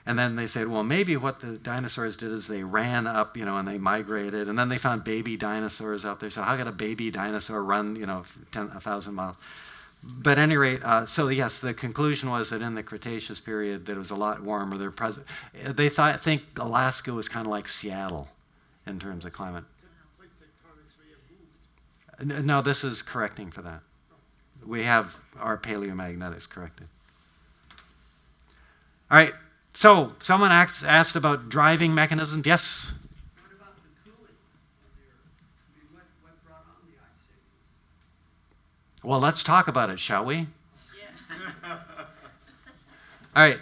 And then they said, well, maybe what the dinosaurs did is they ran up, and they migrated, and then they found baby dinosaurs out there. So how could a baby dinosaur run, 1,000 miles? But at any rate, so yes, the conclusion was that in the Cretaceous period that it was a lot warmer. They think Alaska was kind of like Seattle in terms of climate. Plate tectonics may have moved. No, this is correcting for that. We have our paleomagnetics corrected. All right, so someone asked about driving mechanisms. Yes? What about the cooling? Well, let's talk about it, shall we? Yes. All right.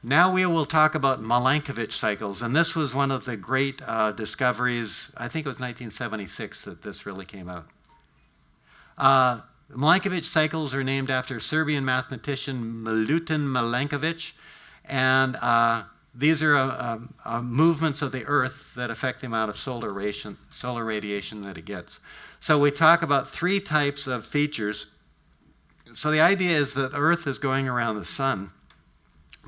Now we will talk about Milankovitch cycles, and this was one of the great discoveries. I think it was 1976 that this really came out. Milankovitch cycles are named after Serbian mathematician Milutin Milankovitch, and these are movements of the Earth that affect the amount of solar radiation that it gets. So we talk about three types of features. So the idea is that the Earth is going around the sun,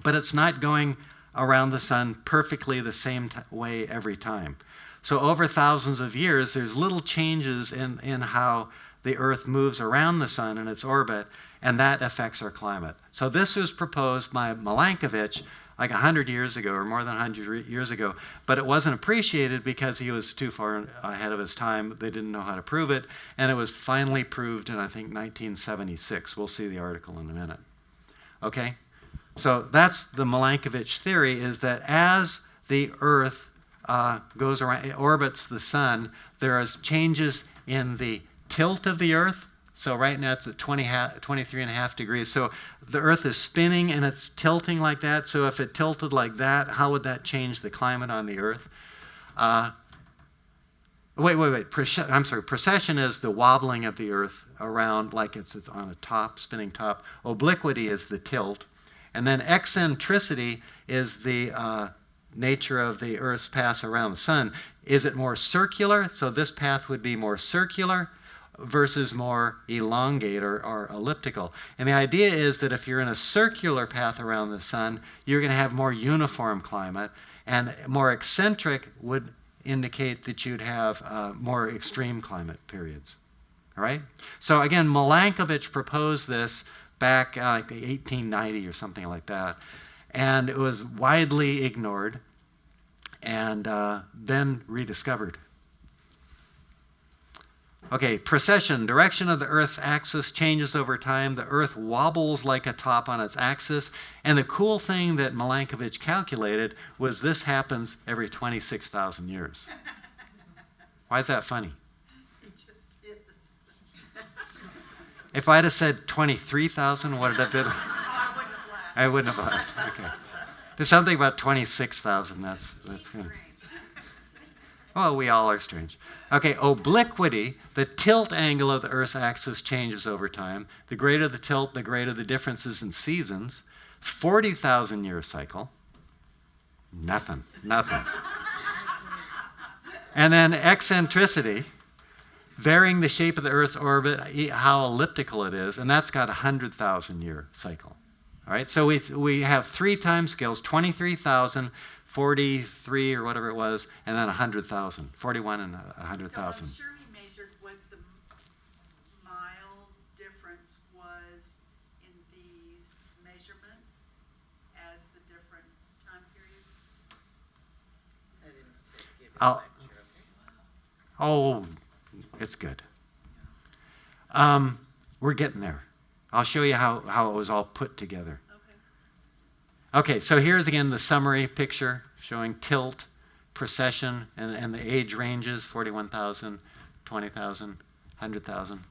but it's not going around the sun perfectly the same way every time. So over thousands of years, there's little changes in how the Earth moves around the sun in its orbit, and that affects our climate. So this was proposed by Milankovitch like 100 years ago, or more than 100 years ago, but it wasn't appreciated because he was too far ahead of his time. They didn't know how to prove it, and it was finally proved in, I think, 1976. We'll see the article in a minute. Okay? So that's the Milankovitch theory, is that as the Earth goes around, orbits the sun, there is changes in the tilt of the Earth. So right now it's at 23.5 degrees. So the Earth is spinning and it's tilting like that. So if it tilted like that, how would that change the climate on the Earth? Precession is the wobbling of the Earth around like it's on a top, spinning top. Obliquity is the tilt. And then eccentricity is the nature of the Earth's path around the sun. Is it more circular? So this path would be more circular versus more elongate or elliptical. And the idea is that if you're in a circular path around the sun, you're going to have more uniform climate, and more eccentric would indicate that you'd have more extreme climate periods. All right? So again, Milankovitch proposed this back like 1890 or something like that, and it was widely ignored and then rediscovered. Okay, precession, direction of the Earth's axis changes over time. The Earth wobbles like a top on its axis. And the cool thing that Milankovitch calculated was this happens every 26,000 years. Why is that funny? It just is. If I'd have said 23,000, what would it have been? Oh, I wouldn't have laughed. I wouldn't have laughed. Okay. There's something about 26,000 that's good. Strange. Well, we all are strange. Okay, obliquity, the tilt angle of the Earth's axis changes over time. The greater the tilt, the greater the differences in seasons. 40,000 year cycle. Nothing. And then eccentricity, varying the shape of the Earth's orbit, how elliptical it is, and that's got a 100,000 year cycle. All right, so we have three time scales, 23,000, 43 or whatever it was, and then 100,000, 41 and 100,000. So I'm sure he measured what the mile difference was in these measurements as the different time periods. Oh, it's good. We're getting there. I'll show you how it was all put together. Okay, so here's again the summary picture showing tilt, precession, and the age ranges, 41,000, 20,000, 100,000.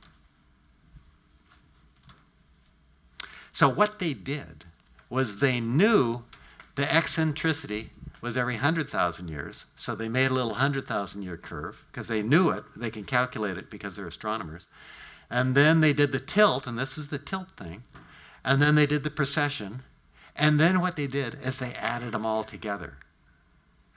So what they did was they knew the eccentricity was every 100,000 years, so they made a little 100,000 year curve because they knew it. They can calculate it because they're astronomers. And then they did the tilt, and this is the tilt thing, and then they did the precession. And then what they did is they added them all together,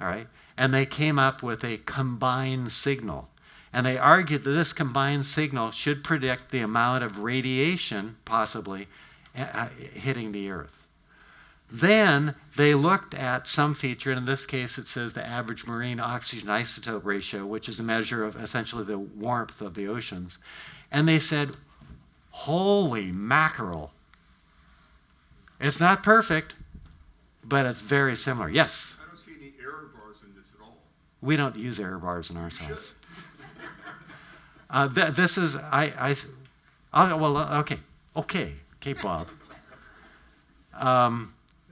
all right? And they came up with a combined signal. And they argued that this combined signal should predict the amount of radiation possibly hitting the Earth. Then they looked at some feature, and in this case it says the average marine oxygen isotope ratio, which is a measure of essentially the warmth of the oceans. And they said, holy mackerel. It's not perfect, but it's very similar. Yes? I don't see any error bars in this at all. We don't use error bars in our science. This is, okay, Bob.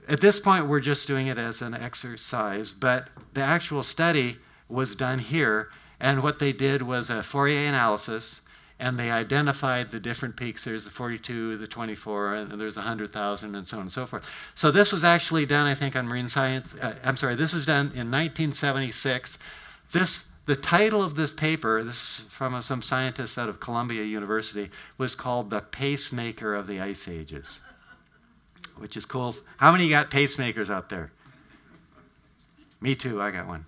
At this point, we're just doing it as an exercise, but the actual study was done here, and what they did was a Fourier analysis, and they identified the different peaks. There's the 42, the 24, and there's 100,000, and so on and so forth. So this was actually done, I think, on marine science. This was done in 1976. The title of this paper, this is from some scientists out of Columbia University, was called The Pacemaker of the Ice Ages, which is cool. How many got pacemakers out there? Me too, I got one.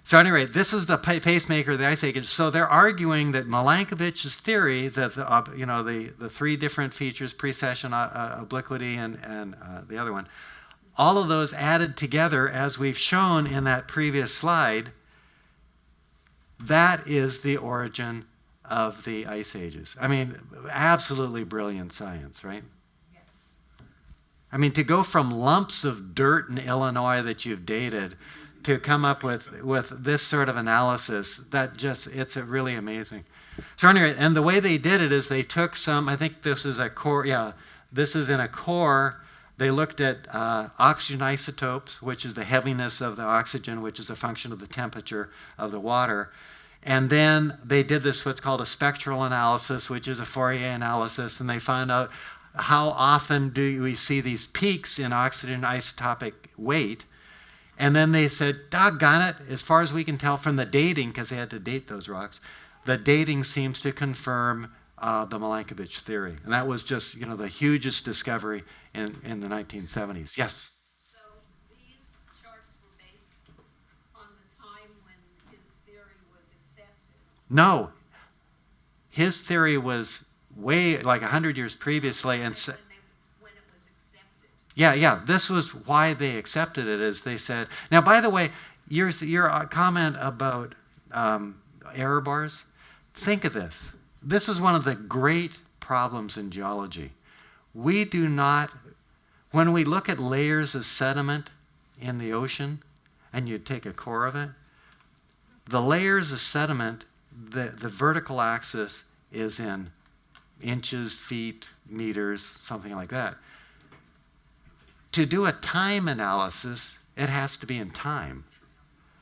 So anyway, this is the pacemaker of the ice age. So they're arguing that Milankovich's theory that the three different features, precession, obliquity, and the other one, all of those added together, as we've shown in that previous slide, that is the origin of the ice ages. I mean, absolutely brilliant science, right? I mean, to go from lumps of dirt in Illinois that you've dated to come up with this sort of analysis, it's really amazing. So anyway, and the way they did it is they took some, I think this is a core, this is in a core. They looked at oxygen isotopes, which is the heaviness of the oxygen, which is a function of the temperature of the water. And then they did this, what's called a spectral analysis, which is a Fourier analysis, and they found out how often do we see these peaks in oxygen isotopic weight. And then they said, doggone it, as far as we can tell from the dating, because they had to date those rocks, the dating seems to confirm the Milankovitch theory. And that was just, the hugest discovery in the 1970s. Yes? So these charts were based on the time when his theory was accepted? No. His theory was way, like 100 years previously. And When it was accepted? Yeah. This was why they accepted it, is they said. Now, by the way, your comment about error bars, think of this. This is one of the great problems in geology. We do not, when we look at layers of sediment in the ocean, and you take a core of it, the layers of sediment, the vertical axis is in inches, feet, meters, something like that. To do a time analysis, it has to be in time.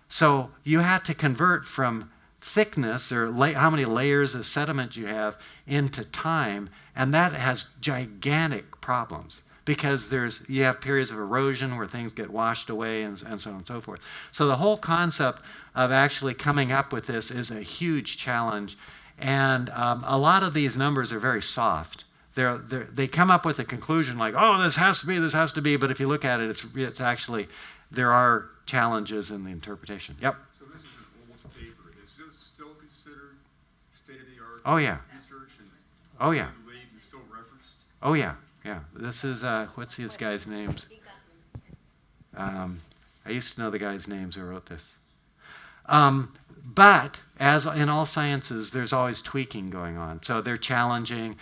So you have to convert from thickness, or how many layers of sediment you have, into time, and that has gigantic problems, because you have periods of erosion where things get washed away, and so on and so forth. So the whole concept of actually coming up with this is a huge challenge. And a lot of these numbers are very soft. They come up with a conclusion like, oh, this has to be, but if you look at it, it's actually, there are challenges in the interpretation. Yep. So this is an old paper. Is this still considered state-of-the-art Oh, yeah. research? And Oh, yeah. I believe it's still referenced? Oh, yeah. This is, what's these guys' names? I used to know the guys' names who wrote this. But as in all sciences, there's always tweaking going on. So they're challenging.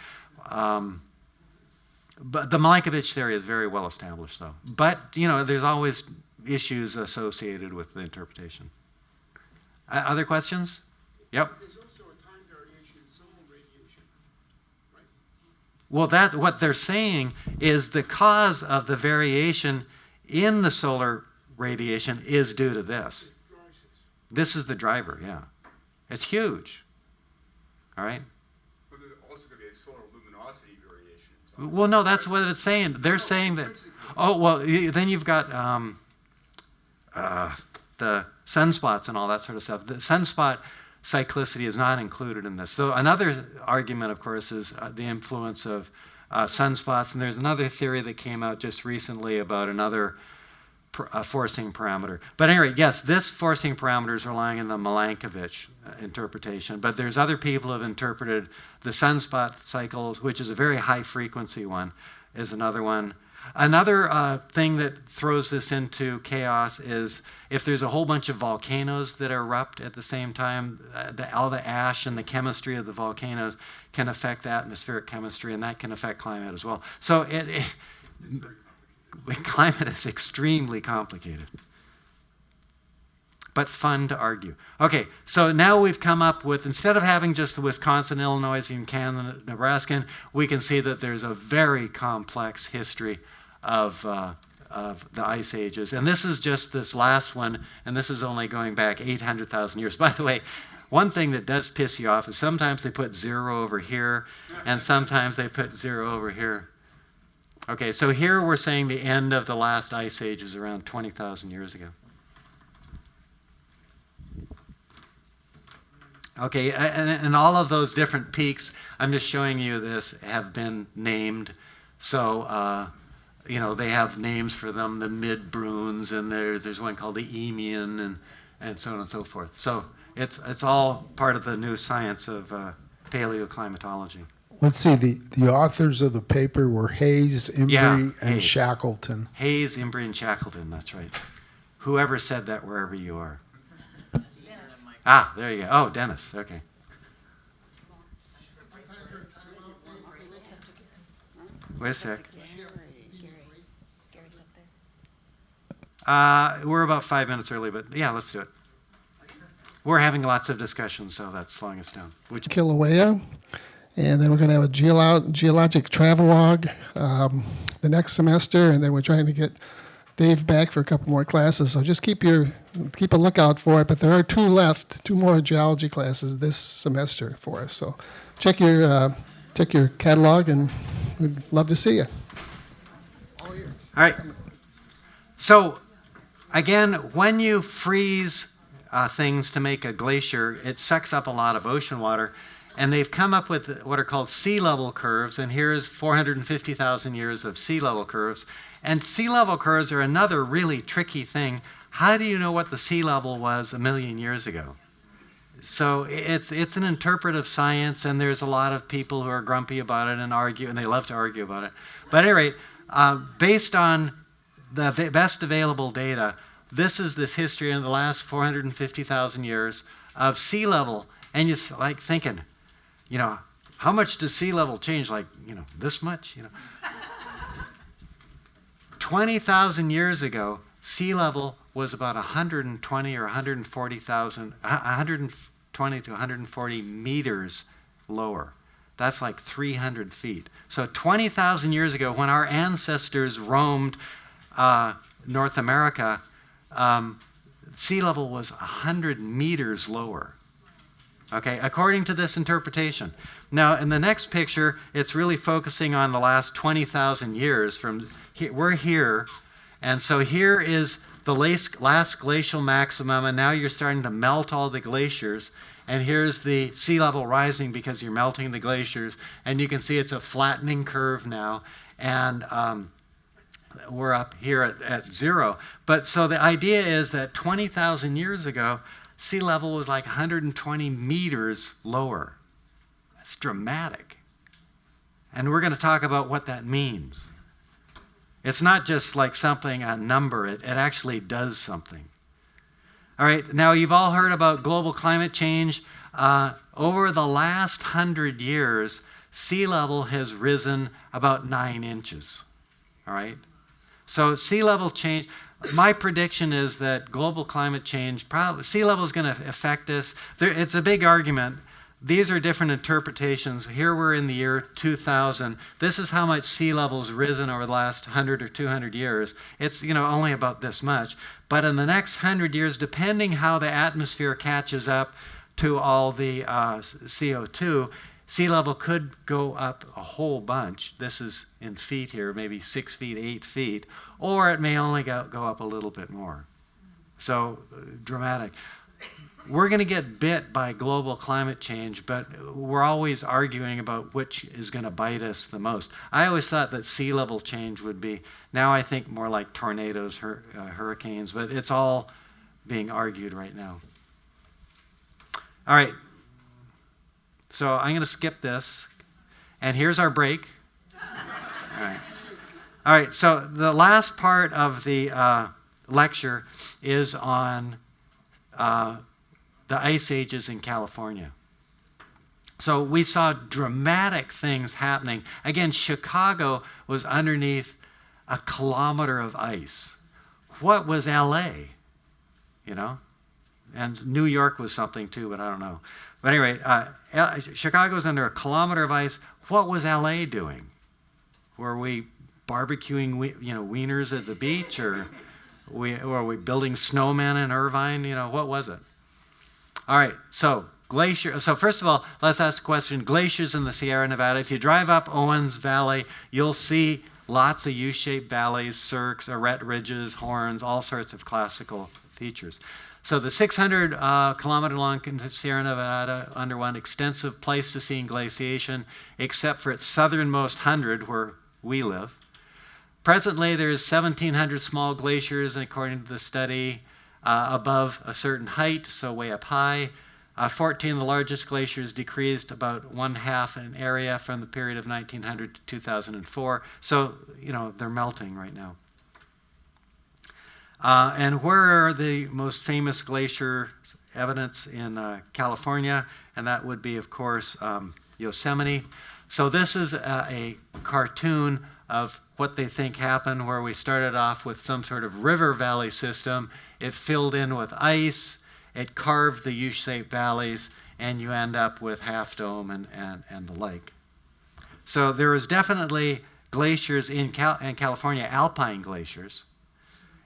But the Milankovitch theory is very well established, though. But, there's always issues associated with the interpretation. Other questions? Yep. There's also a time variation in solar radiation, right? Well, what they're saying is the cause of the variation in the solar radiation is due to this. This is the driver, yeah. It's huge. All right? But there's also going to be a solar luminosity variation. Well, no, that's what it's saying. They're saying that. Oh, well, then you've got the sunspots and all that sort of stuff. The sunspot cyclicity is not included in this. So another argument, of course, is the influence of sunspots. And there's another theory that came out just recently about another forcing parameter. But anyway, yes, this forcing parameter is relying on the Milankovitch interpretation. But there's other people who have interpreted the sunspot cycles, which is a very high frequency one, is another one. Another thing that throws this into chaos is if there's a whole bunch of volcanoes that erupt at the same time, all the ash and the chemistry of the volcanoes can affect atmospheric chemistry, and that can affect climate as well. So climate is extremely complicated, but fun to argue. Okay, so now we've come up with, instead of having just the Wisconsin, Illinois, and Canada, Nebraska, we can see that there's a very complex history of the ice ages. And this is just this last one, and this is only going back 800,000 years. By the way, One thing that does piss you off is sometimes they put 0 over here, and sometimes they put 0 over here. Okay, so here we're saying the end of the last ice age is around 20,000 years ago. Okay, and all of those different peaks, I'm just showing you this, have been named. So, they have names for them, the Mid-Bruns, and there's one called the Eemian, and so on and so forth. So it's all part of the new science of paleoclimatology. Let's see, the authors of the paper were Hayes, Embry, Yeah, and Hayes. Shackleton. Hayes, Embry, and Shackleton, that's right. Whoever said that, wherever you are. Ah, there you go. Oh, Dennis, okay. Wait a sec. We're about 5 minutes early, but yeah, let's do it. We're having lots of discussion, so that's slowing us down. Kilauea, and then we're going to have a geologic travelogue the next semester, and then we're trying to get Dave back for a couple more classes. So just keep a lookout for it. But there are two more geology classes this semester for us. So check your catalog, and we'd love to see you. All right. So, again, when you freeze things to make a glacier, it sucks up a lot of ocean water. And they've come up with what are called sea level curves. And here's 450,000 years of sea level curves. And sea level curves are another really tricky thing. How do you know what the sea level was 1 million years ago? So it's an interpretive science, and there's a lot of people who are grumpy about it and argue, and they love to argue about it. But at any rate, based on the best available data, this is this history in the last 450,000 years of sea level. And you're like thinking, how much does sea level change? Like, this much? 20,000 years ago, sea level was about 120 or 120 to 140 meters lower. That's like 300 feet. So 20,000 years ago, when our ancestors roamed North America, sea level was 100 meters lower. Okay, according to this interpretation. Now, in the next picture, it's really focusing on the last 20,000 years from we're here, and so here is the last glacial maximum, and now you're starting to melt all the glaciers, and here's the sea level rising because you're melting the glaciers, and you can see it's a flattening curve now, and we're up here at 0. But so the idea is that 20,000 years ago, sea level was like 120 meters lower. That's dramatic. And we're going to talk about what that means. It's not just like something, a number, it actually does something. All right, now you've all heard about global climate change. Over the last 100 years, sea level has risen about 9 inches. All right? So sea level change, my prediction is that global climate change, sea level is going to affect us. It's a big argument. These are different interpretations. Here we're in the year 2000. This is how much sea level's risen over the last 100 or 200 years. It's only about this much. But in the next 100 years, depending how the atmosphere catches up to all the CO2, sea level could go up a whole bunch. This is in feet here, maybe 6 feet, 8 feet. Or it may only go up a little bit more. So dramatic. We're going to get bit by global climate change, but we're always arguing about which is going to bite us the most. I always thought that sea level change would be, now I think more like tornadoes, hurricanes, but it's all being argued right now. All right. So I'm going to skip this, and here's our break. All right. All right, so the last part of the lecture is on the ice ages in California. So we saw dramatic things happening. Again, Chicago was underneath a kilometer of ice. What was LA? And New York was something too, but I don't know. But anyway, Chicago's under a kilometer of ice. What was LA doing? Were we barbecuing, wieners at the beach, or were we building snowmen in Irvine? What was it? All right, so glacier. So first of all, let's ask the question, glaciers in the Sierra Nevada. If you drive up Owens Valley, you'll see lots of U-shaped valleys, cirques, arête ridges, horns, all sorts of classical features. So the 600 kilometer long Sierra Nevada underwent extensive Pleistocene glaciation, except for its southernmost 100 where we live. Presently, there's 1,700 small glaciers, according to the study, above a certain height, so way up high. 14 of the largest glaciers decreased about 1/2 in area from the period of 1900 to 2004. So, they're melting right now. And where are the most famous glacier evidence in California? And that would be, of course, Yosemite. So this is a cartoon of what they think happened, where we started off with some sort of river valley system. It filled in with ice, it carved the U-shaped valleys, and you end up with Half Dome and the like. So there was definitely glaciers in California, alpine glaciers.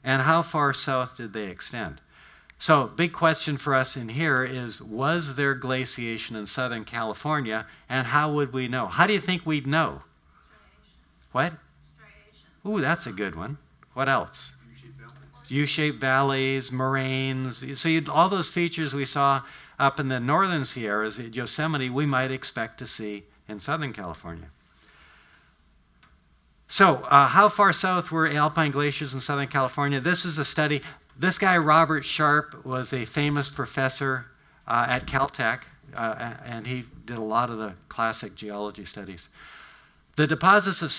And how far south did they extend? So big question for us in here is, was there glaciation in Southern California, and how would we know? How do you think we'd know? What? Ooh, that's a good one. What else? U-shaped valleys, moraines. So all those features we saw up in the northern Sierras at Yosemite, we might expect to see in Southern California. So how far south were alpine glaciers in Southern California? This is a study. This guy, Robert Sharp, was a famous professor at Caltech, and he did a lot of the classic geology studies. The deposits of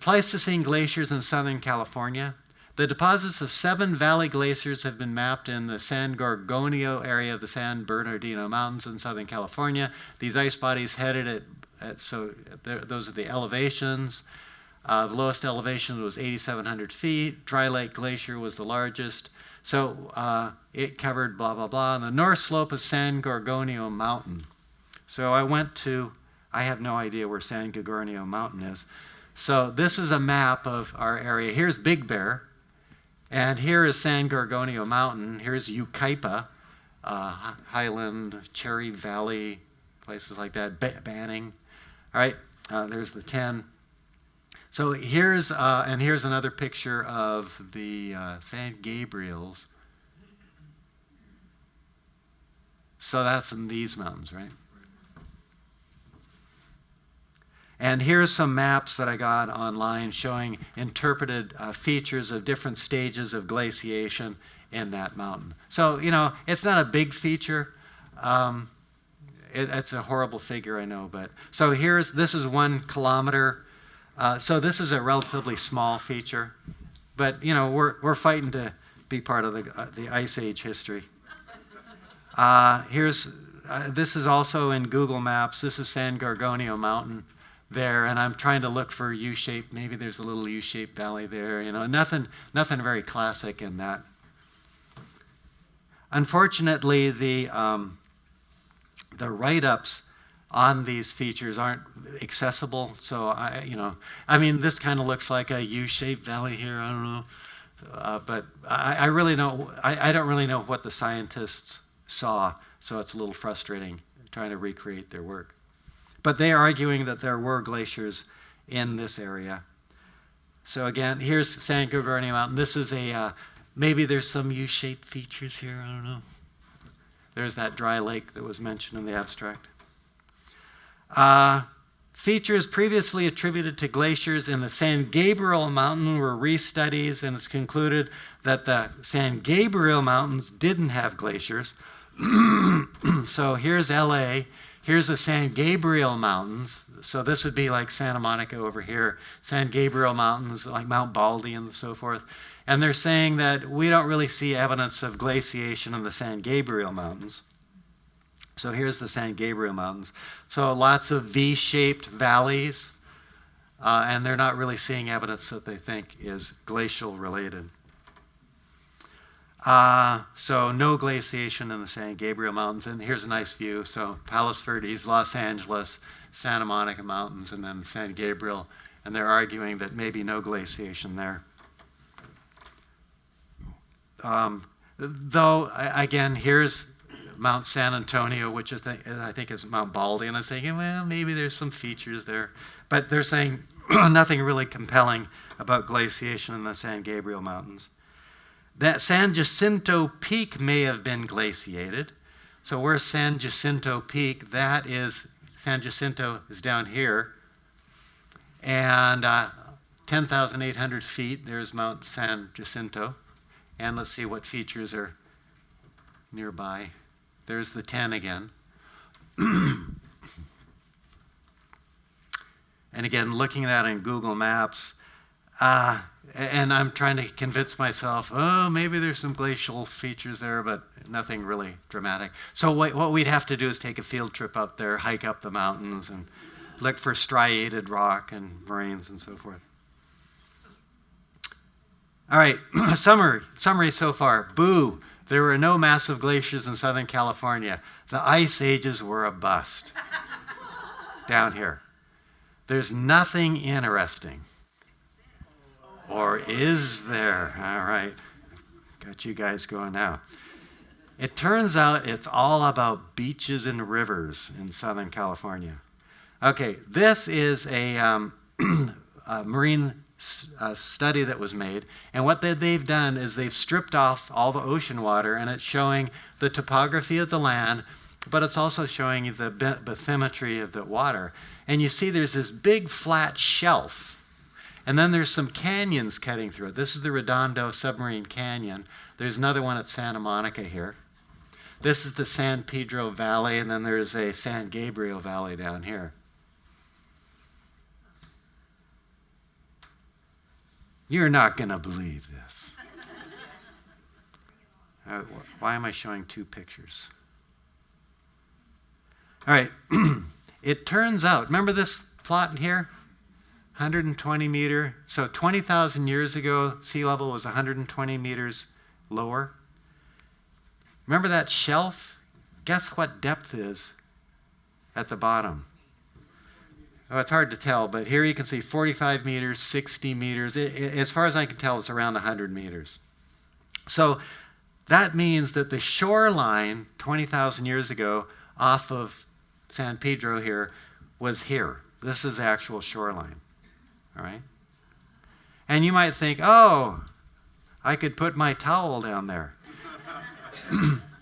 Pleistocene glaciers in Southern California. The deposits of 7 valley glaciers have been mapped in the San Gorgonio area of the San Bernardino Mountains in Southern California. These ice bodies headed those are the elevations. The lowest elevation was 8,700 feet. Dry Lake Glacier was the largest. So it covered blah, blah, blah. And the north slope of San Gorgonio Mountain. So I have no idea where San Gorgonio Mountain is. So this is a map of our area. Here's Big Bear. And here is San Gorgonio Mountain. Here's Yucaipa, Highland, Cherry Valley, places like that, Banning. All right, there's the 10. So here's another picture of the San Gabriel's. So that's in these mountains, right? And here's some maps that I got online showing interpreted features of different stages of glaciation in that mountain. So, it's not a big feature. It's a horrible figure, I know. But so this is 1 kilometer. So this is a relatively small feature. But, we're fighting to be part of the Ice Age history. This is also in Google Maps. This is San Gorgonio Mountain there, and I'm trying to look for U-shaped. Maybe there's a little U-shaped valley there. Nothing very classic in that. Unfortunately, the write-ups on these features aren't accessible. So this kind of looks like a U-shaped valley here. I don't know, but I really don't. I don't really know what the scientists saw. So it's a little frustrating trying to recreate their work. But they are arguing that there were glaciers in this area. So again, here's San Gorgonio Mountain. This is maybe there's some U-shaped features here, I don't know. There's that dry lake that was mentioned in the abstract. Features previously attributed to glaciers in the San Gabriel Mountain were restudies, and it's concluded that the San Gabriel Mountains didn't have glaciers. So here's LA. Here's the San Gabriel Mountains. So this would be like Santa Monica over here. San Gabriel Mountains, like Mount Baldy and so forth. And they're saying that we don't really see evidence of glaciation in the San Gabriel Mountains. So here's the San Gabriel Mountains. So lots of V-shaped valleys. And they're not really seeing evidence that they think is glacial related. So no glaciation in the San Gabriel Mountains. And here's a nice view. So Palos Verdes, Los Angeles, Santa Monica Mountains, and then San Gabriel. And they're arguing that maybe no glaciation there. Though, again, here's Mount San Antonio, which I think is Mount Baldy, and I'm saying, well, maybe there's some features there. But they're saying nothing really compelling about glaciation in the San Gabriel Mountains. That San Jacinto Peak may have been glaciated. So where's San Jacinto Peak? That is, San Jacinto is down here. And 10,800 feet, there's Mount San Jacinto. And let's see what features are nearby. There's the 10 again. And again, looking at that in Google Maps, and I'm trying to convince myself, oh, maybe there's some glacial features there, but nothing really dramatic. So what we'd have to do is take a field trip up there, hike up the mountains, and look for striated rock and moraines and so forth. All right, summary so far. Boo, there were no massive glaciers in Southern California. The ice ages were a bust down here. There's nothing interesting. Or is there? All right, got you guys going now. It turns out it's all about beaches and rivers in Southern California. Okay, this is a marine study that was made, and what they've done is they've stripped off all the ocean water, and it's showing the topography of the land, but it's also showing you the bathymetry of the water. And you see there's this big flat shelf, and then there's some canyons cutting through it. This is the Redondo Submarine Canyon. There's another one at Santa Monica here. This is the San Pedro Valley, and then there's a San Gabriel Valley down here. You're not going to believe this. Why am I showing two pictures? All right. It turns out, remember this plot here? 120 meter. So 20,000 years ago, sea level was 120 meters lower. Remember that shelf? Guess what depth is at the bottom? Oh, it's hard to tell, but here you can see 45 meters, 60 meters. As far as I can tell, it's around 100 meters. So that means that the shoreline 20,000 years ago off of San Pedro here was here. This is the actual shoreline. All right? And you might think, oh, I could put my towel down there.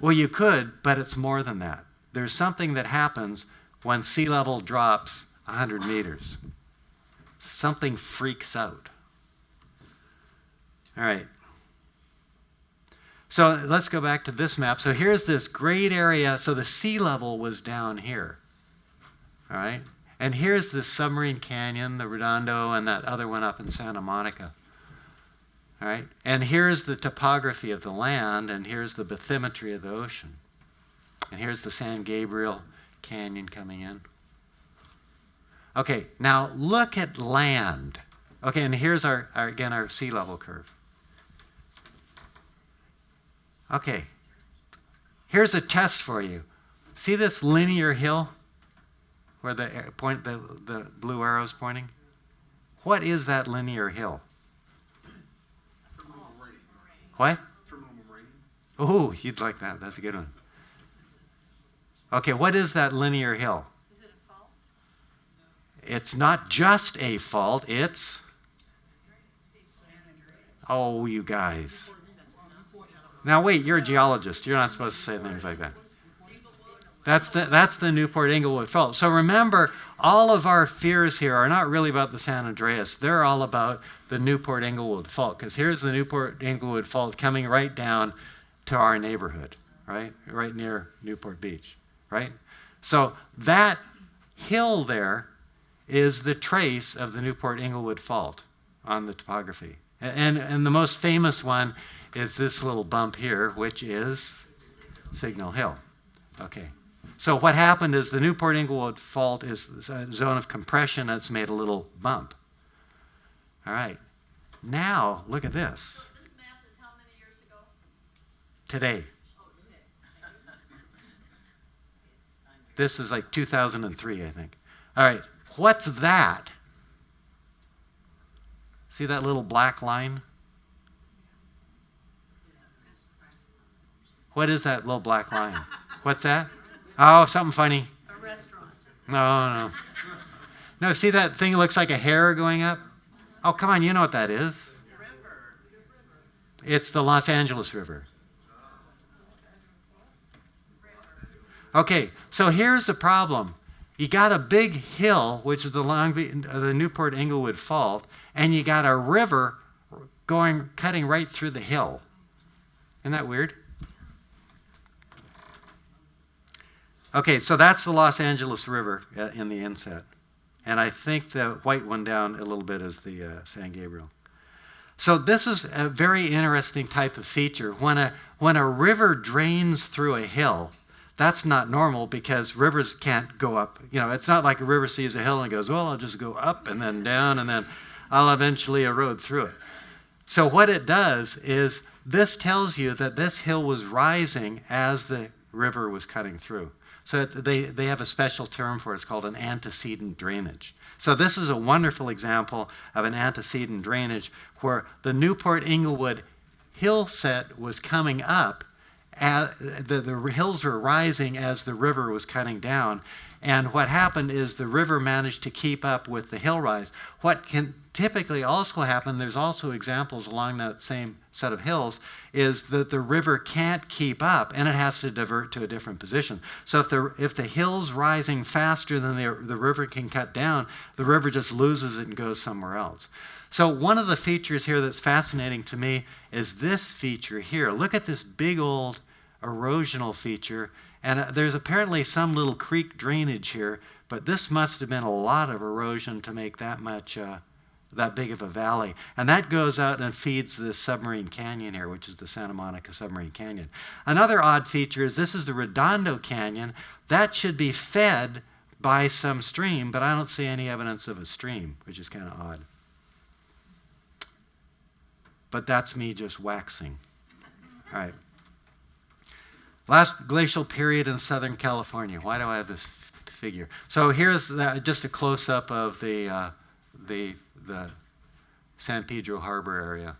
Well, you could, but it's more than that. There's something that happens when sea level drops 100 meters. Something freaks out. All right. So let's go back to this map. So here's this great area. So the sea level was down here. All right. And here's the Submarine Canyon, the Redondo, and that other one up in Santa Monica. All right. And here's the topography of the land, and here's the bathymetry of the ocean. And here's the San Gabriel Canyon coming in. Okay, now look at land. Okay, and here's our sea level curve. Okay, here's a test for you. See this linear hill where the blue arrow's pointing? What is that linear hill? What? Oh, you'd like that. That's a good one. Okay, what is that linear hill? Is it a fault? It's not just a fault, it's... Oh, you guys. Now wait, you're a geologist. You're not supposed to say things like that. That's the Newport Inglewood Fault. So remember, all of our fears here are not really about the San Andreas. They're all about the Newport Inglewood Fault, because here's the Newport Inglewood Fault coming right down to our neighborhood, right? Right near Newport Beach, right? So that hill there is the trace of the Newport Inglewood Fault on the topography. And the most famous one is this little bump here, which is Signal Hill. Okay. So what happened is the Newport Inglewood Fault is a zone of compression that's made a little bump. All right. Now, look at this. So this map is how many years ago? Today. Oh, today. This is like 2003, I think. All right. What's that? See that little black line? What is that little black line? What's that? Oh, something funny. A restaurant. No. No, see that thing looks like a hair going up? Oh, come on, you know what that is. It's the Los Angeles River. Okay, so here's the problem. You got a big hill, which is the Newport Inglewood Fault, and you got a river cutting right through the hill. Isn't that weird? Okay, so that's the Los Angeles River in the inset. And I think the white one down a little bit is the San Gabriel. So this is a very interesting type of feature. When a river drains through a hill, that's not normal because rivers can't go up. You know, it's not like a river sees a hill and goes, well, I'll just go up and then down and then I'll eventually erode through it. So what it does is this tells you that this hill was rising as the river was cutting through. So they have a special term for it. It's called an antecedent drainage. So this is a wonderful example of an antecedent drainage where the Newport Inglewood hill set was coming up. The hills were rising as the river was cutting down. And what happened is the river managed to keep up with the hill rise. What can typically also happen, there's also examples along that same set of hills, is that the river can't keep up and it has to divert to a different position. So if the hill's rising faster than the river can cut down, the river just loses it and goes somewhere else. So one of the features here that's fascinating to me is this feature here. Look at this big old erosional feature, and there's apparently some little creek drainage here, but this must have been a lot of erosion to make that much, that big of a valley. And that goes out and feeds this submarine canyon here, which is the Santa Monica Submarine Canyon. Another odd feature is this is the Redondo Canyon. That should be fed by some stream, but I don't see any evidence of a stream, which is kind of odd. But that's me just waxing. All right. Last glacial period in Southern California. Why do I have this figure? So here's just a close-up of the San Pedro Harbor area.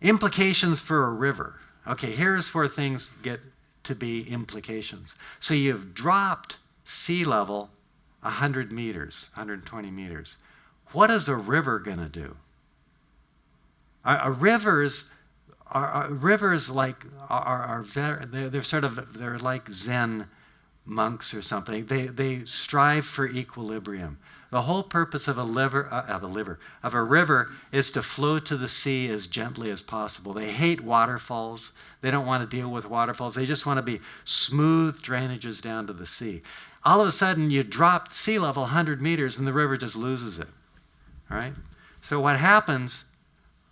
Implications for a river. Okay, here's where things get to be implications. So you've dropped sea level 100 meters, 120 meters. What is a river going to do? Rivers they're like Zen monks or something. They strive for equilibrium. The whole purpose of a river is to flow to the sea as gently as possible. They hate waterfalls. They don't want to deal with waterfalls. They just want to be smooth drainages down to the sea. All of a sudden, you drop sea level 100 meters and the river just loses it. All right? So what happens,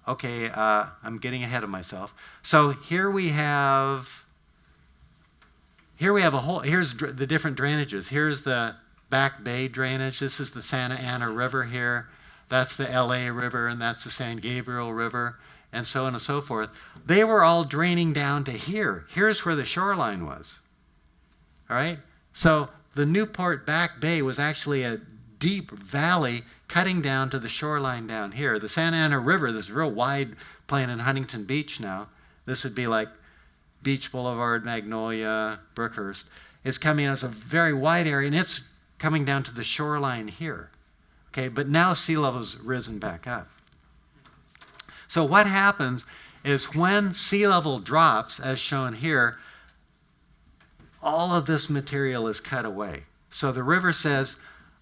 okay, I'm getting ahead of myself. So here we have here's the different drainages. Here's the Back Bay drainage. This is the Santa Ana River here. That's the LA River, and that's the San Gabriel River, and so on and so forth. They were all draining down to here. Here's where the shoreline was. All right? So the Newport Back Bay was actually a deep valley cutting down to the shoreline down here. The Santa Ana River, this real wide plain in Huntington Beach now, this would be like Beach Boulevard, Magnolia, Brookhurst, is coming as a very wide area, and it's coming down to the shoreline here. Okay, but now sea level's risen back up. So what happens is when sea level drops, as shown here, all of this material is cut away. So the river says,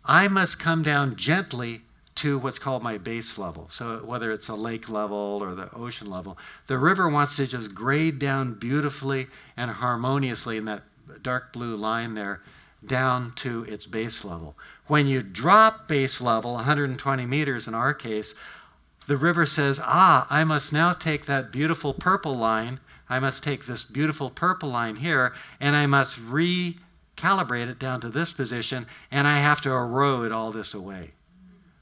I must come down gently to what's called my base level. So whether it's a lake level or the ocean level, the river wants to just grade down beautifully and harmoniously in that dark blue line there down to its base level. When you drop base level, 120 meters in our case, the river says, I must now take that beautiful purple line, I must take this beautiful purple line here, and I must recalibrate it down to this position, and I have to erode all this away.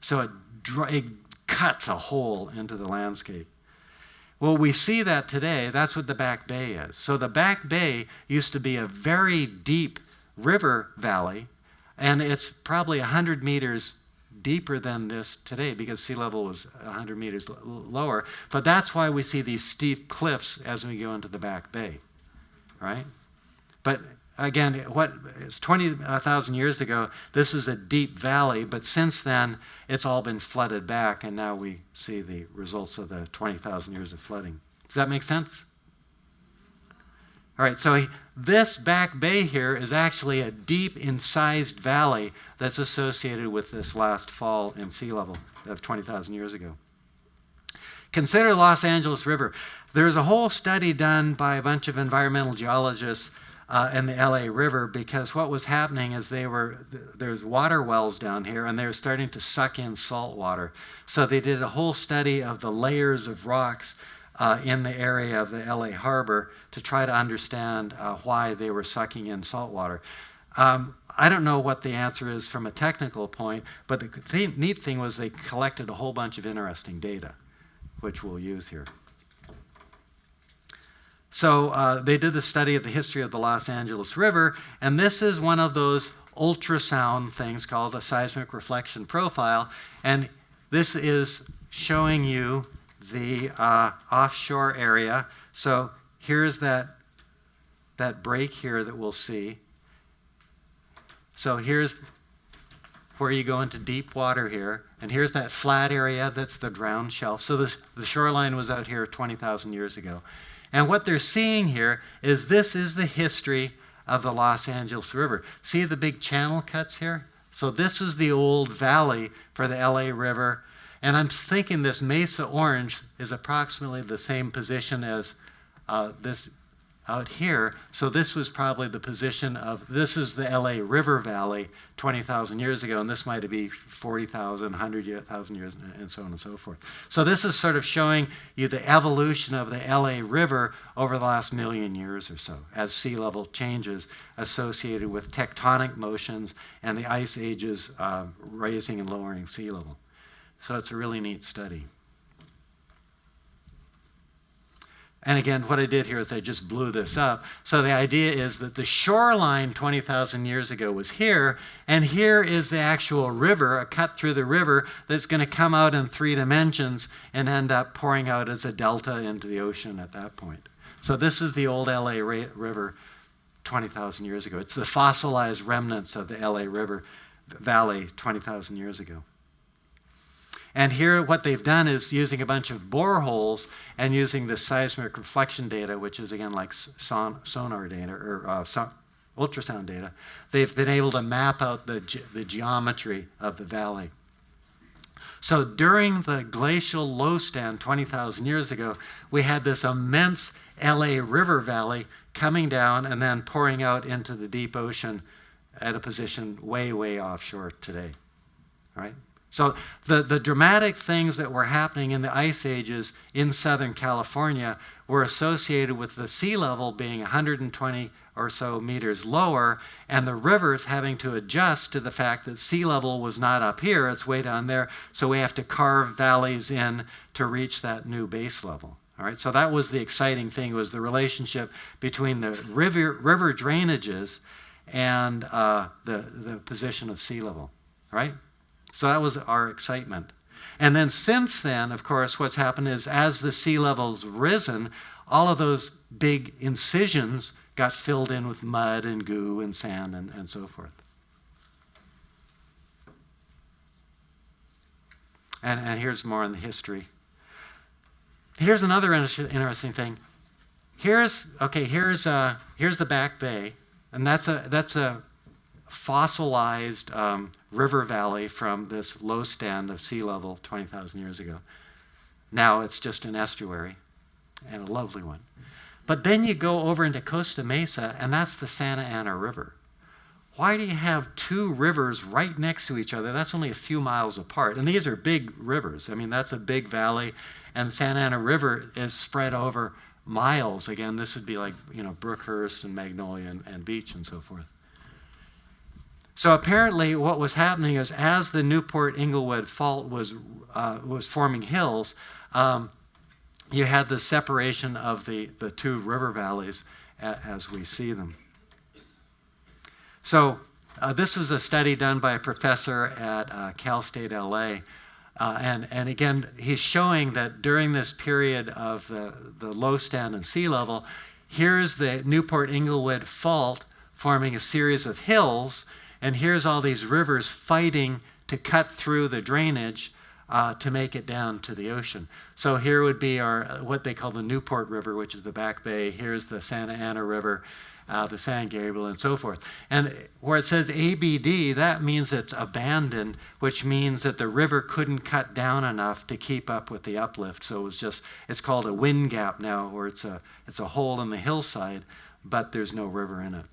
So it cuts a hole into the landscape. Well, we see that today. That's what the Back Bay is. So the Back Bay used to be a very deep river valley, and it's probably 100 meters deeper than this today because sea level was 100 meters lower. But that's why we see these steep cliffs as we go into the Back Bay, right? But again, what is 20,000 years ago, this was a deep valley, but since then, it's all been flooded back, and now we see the results of the 20,000 years of flooding. Does that make sense? All right, so this Back Bay here is actually a deep incised valley that's associated with this last fall in sea level of 20,000 years ago. Consider Los Angeles River. There's a whole study done by a bunch of environmental geologists in the LA River, because what was happening is there's water wells down here, and they were starting to suck in salt water. So they did a whole study of the layers of rocks in the area of the LA harbor to try to understand why they were sucking in salt water. I don't know what the answer is from a technical point, but the neat thing was they collected a whole bunch of interesting data, which we'll use here. So they did the study of the history of the Los Angeles River, and this is one of those ultrasound things called a seismic reflection profile, and this is showing you the offshore area. So here's that break here that we'll see. So here's where you go into deep water here, and here's that flat area that's the drowned shelf. So the shoreline was out here 20,000 years ago. And what they're seeing here is this is the history of the Los Angeles River. See the big channel cuts here? So this is the old valley for the LA River. And I'm thinking this Mesa Orange is approximately the same position as this out here. So this was probably the position of, this is the LA River Valley 20,000 years ago, and this might be 40,000, 100,000 years, and so on and so forth. So this is sort of showing you the evolution of the LA River over the last million years or so, as sea level changes associated with tectonic motions and the ice ages raising and lowering sea level. So it's a really neat study. And again, what I did here is I just blew this up. So the idea is that the shoreline 20,000 years ago was here, and here is the actual river, a cut through the river that's going to come out in 3 dimensions and end up pouring out as a delta into the ocean at that point. So this is the old LA River 20,000 years ago. It's the fossilized remnants of the LA River Valley 20,000 years ago. And here what they've done is using a bunch of boreholes and using the seismic reflection data, which is again like sonar data or ultrasound data, they've been able to map out the geometry of the valley. So during the glacial low stand 20,000 years ago, we had this immense LA River Valley coming down and then pouring out into the deep ocean at a position way, way offshore today, all right? So the dramatic things that were happening in the ice ages in Southern California were associated with the sea level being 120 or so meters lower, and the rivers having to adjust to the fact that sea level was not up here, it's way down there, so we have to carve valleys in to reach that new base level. All right, so that was the exciting thing, was the relationship between the river drainages and the position of sea level, right? So that was our excitement. And then since then, of course, what's happened is as the sea level's risen, all of those big incisions got filled in with mud and goo and sand and so forth. And here's more on the history. Here's another interesting thing. Here's the Back Bay, and that's a fossilized river valley from this low stand of sea level 20,000 years ago. Now it's just an estuary, and a lovely one. But then you go over into Costa Mesa, and that's the Santa Ana River. Why do you have 2 rivers right next to each other? That's only a few miles apart. And these are big rivers. I mean, that's a big valley, and Santa Ana River is spread over miles. Again, this would be like, Brookhurst and Magnolia and Beach and so forth. So apparently what was happening is as the Newport-Inglewood Fault was forming hills, you had the separation of the 2 river valleys as we see them. So this was a study done by a professor at Cal State LA. And again, he's showing that during this period of the low stand and sea level, here's the Newport-Inglewood Fault forming a series of hills, and here's all these rivers fighting to cut through the drainage to make it down to the ocean. So here would be what they call the Newport River, which is the Back Bay. Here's the Santa Ana River, the San Gabriel, and so forth. And where it says ABD, that means it's abandoned, which means that the river couldn't cut down enough to keep up with the uplift. So it's called a wind gap now, where it's a hole in the hillside, but there's no river in it.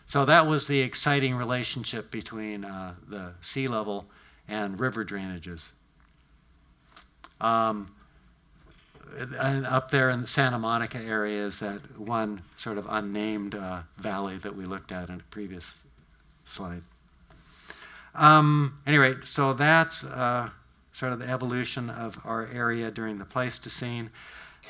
So that was the exciting relationship between the sea level and river drainages. And up there in the Santa Monica area is that one sort of unnamed valley that we looked at in a previous slide. Anyway, so that's sort of the evolution of our area during the Pleistocene.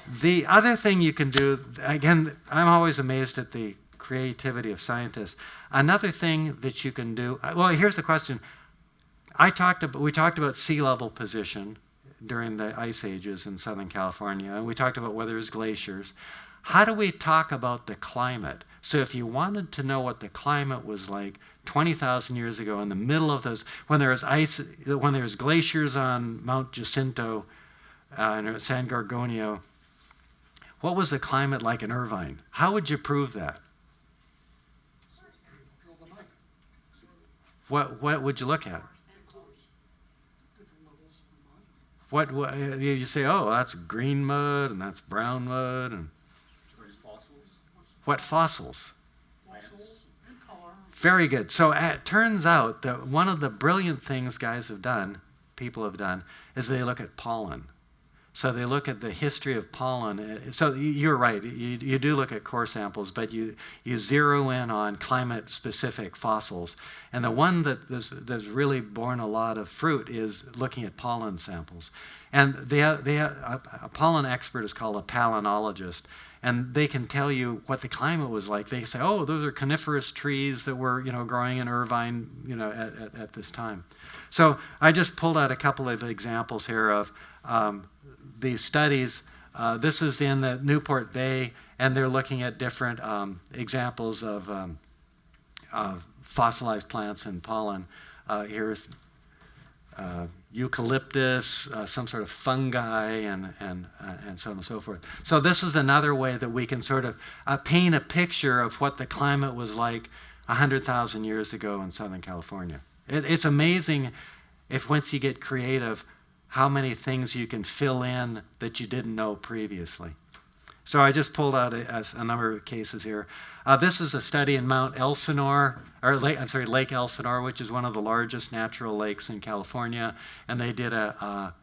The other thing you can do, again, I'm always amazed at the creativity of scientists. Another thing that you can do, well, here's the question. We talked about sea level position during the ice ages in Southern California, and we talked about whether there's glaciers. How do we talk about the climate? So if you wanted to know what the climate was like 20,000 years ago in the middle of those, when there was ice, when there was glaciers on Mount Jacinto and San Gorgonio, what was the climate like in Irvine? How would you prove that? What would you look at? What you say? Oh, that's green mud and that's brown mud and Fossils? what fossils? Fossils and color. Very good. So it turns out that one of the brilliant things people have done, is they look at pollen. So they look at the history of pollen. So you're right, you do look at core samples, but you zero in on climate-specific fossils. And the one that's really borne a lot of fruit is looking at pollen samples. And a pollen expert is called a palynologist, and they can tell you what the climate was like. They say, oh, those are coniferous trees that were growing in Irvine at this time. So I just pulled out a couple of examples here of these studies. This is in the Newport Bay, and they're looking at different examples of fossilized plants and pollen. Here's eucalyptus, some sort of fungi, and so on and so forth. So this is another way that we can sort of paint a picture of what the climate was like 100,000 years ago in Southern California. It's amazing once you get creative, how many things you can fill in that you didn't know previously. So I just pulled out a number of cases here. This is a study in Lake Elsinore, which is one of the largest natural lakes in California, and they did a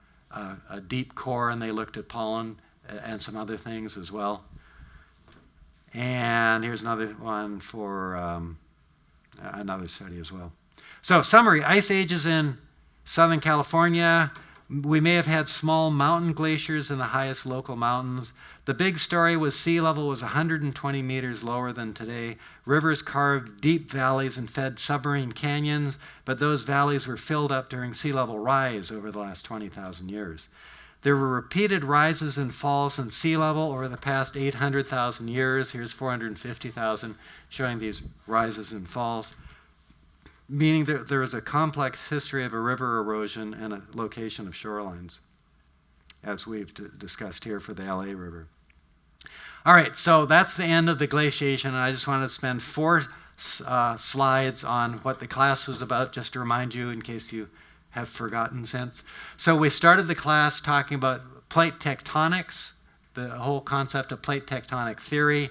deep core, and they looked at pollen and some other things as well. And here's another one for another study as well. So summary: ice ages in Southern California. We may have had small mountain glaciers in the highest local mountains. The big story was sea level was 120 meters lower than today. Rivers carved deep valleys and fed submarine canyons, but those valleys were filled up during sea level rise over the last 20,000 years. There were repeated rises and falls in sea level over the past 800,000 years. Here's 450,000 showing these rises and falls, meaning that there is a complex history of a river erosion and a location of shorelines, as we've discussed here for the LA River. All right, so that's the end of the glaciation, and I just want to spend 4 slides on what the class was about, just to remind you in case you have forgotten since. So we started the class talking about plate tectonics, the whole concept of plate tectonic theory,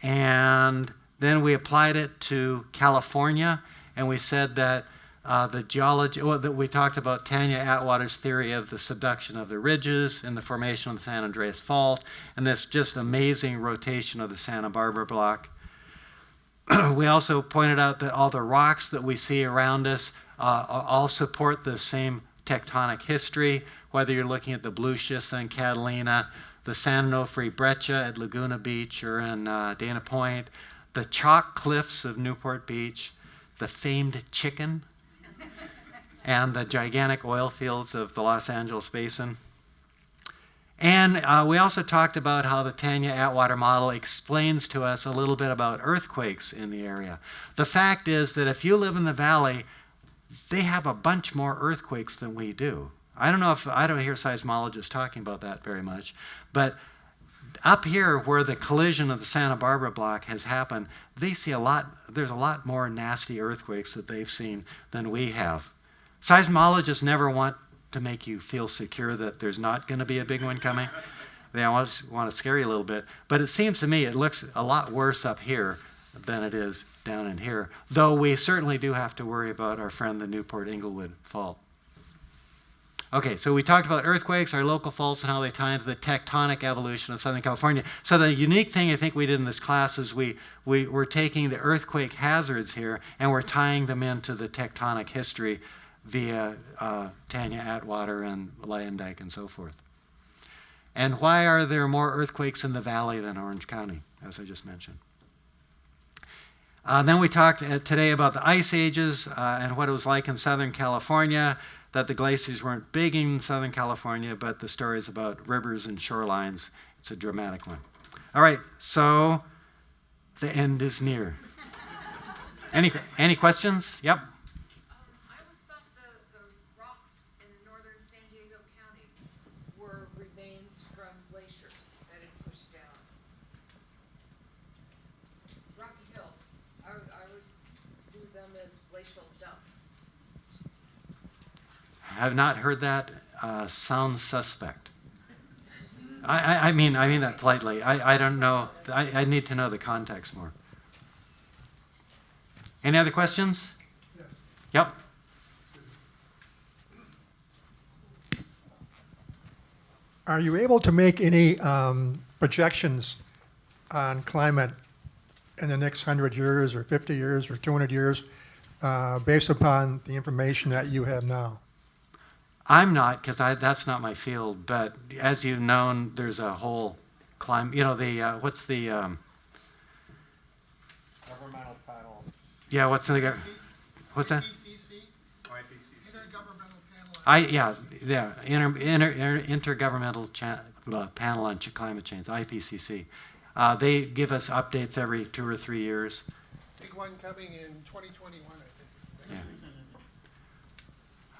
and then we applied it to California, and we said that we talked about Tanya Atwater's theory of the subduction of the ridges and the formation of the San Andreas Fault, and this just amazing rotation of the Santa Barbara Block. We also pointed out that all the rocks that we see around us all support the same tectonic history, whether you're looking at the blue schist in Catalina, the San Onofre breccia at Laguna Beach or in Dana Point, the chalk cliffs of Newport Beach, the famed chicken and the gigantic oil fields of the Los Angeles Basin. And we also talked about how the Tanya Atwater model explains to us a little bit about earthquakes in the area. The fact is that if you live in the valley, they have a bunch more earthquakes than we do. I don't hear seismologists talking about that very much, but up here where the collision of the Santa Barbara block has happened, they see there's a lot more nasty earthquakes that they've seen than we have. Seismologists never want to make you feel secure that there's not going to be a big one coming. They always want to scare you a little bit. But it seems to me it looks a lot worse up here than it is down in here, though we certainly do have to worry about our friend the Newport Inglewood Fault. Okay, so we talked about earthquakes, our local faults, and how they tie into the tectonic evolution of Southern California. So the unique thing I think we did in this class is we're taking the earthquake hazards here and we're tying them into the tectonic history via Tanya Atwater and Leyendyke and so forth. And why are there more earthquakes in the valley than Orange County, as I just mentioned? Then we talked today about the ice ages and what it was like in Southern California, that the glaciers weren't big in Southern California, but the stories about rivers and shorelines, it's a dramatic one. All right, so the end is near. Any questions? Yep. I always thought the rocks in northern San Diego County were remains from glaciers that had pushed down. Rocky Hills, I always view them as glacial dumps. I have not heard that. Sounds suspect. I mean that politely. I don't know. I need to know the context more. Any other questions? Yes. Yep. Are you able to make any projections on climate in the next 100 years or 50 years or 200 years based upon the information that you have now? I'm not, because that's not my field. But as you've known, there's a whole climate. You know, what's the Governmental panel. yeah? What's that? IPCC, IPCC. Intergovernmental Panel on Climate Change, IPCC. They give us updates every 2 or 3 years. Big one coming in 2021, I think is the next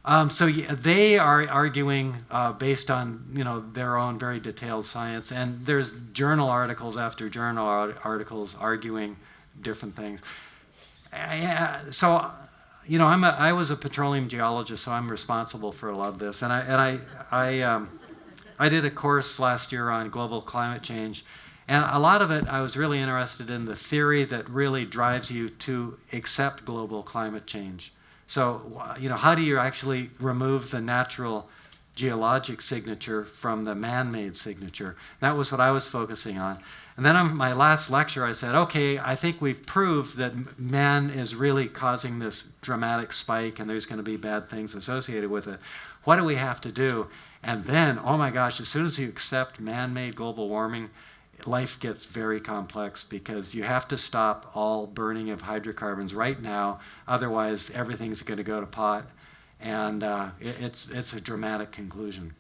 one. So they are arguing based on their own very detailed science, and there's journal articles after journal articles arguing different things. So I was a petroleum geologist, so I'm responsible for a lot of this, and I did a course last year on global climate change, and a lot of it I was really interested in the theory that really drives you to accept global climate change. So, how do you actually remove the natural geologic signature from the man-made signature? That was what I was focusing on. And then on my last lecture, I said, okay, I think we've proved that man is really causing this dramatic spike and there's going to be bad things associated with it. What do we have to do? And then, oh my gosh, as soon as you accept man-made global warming, life gets very complex because you have to stop all burning of hydrocarbons right now, otherwise everything's going to go to pot, and it's a dramatic conclusion.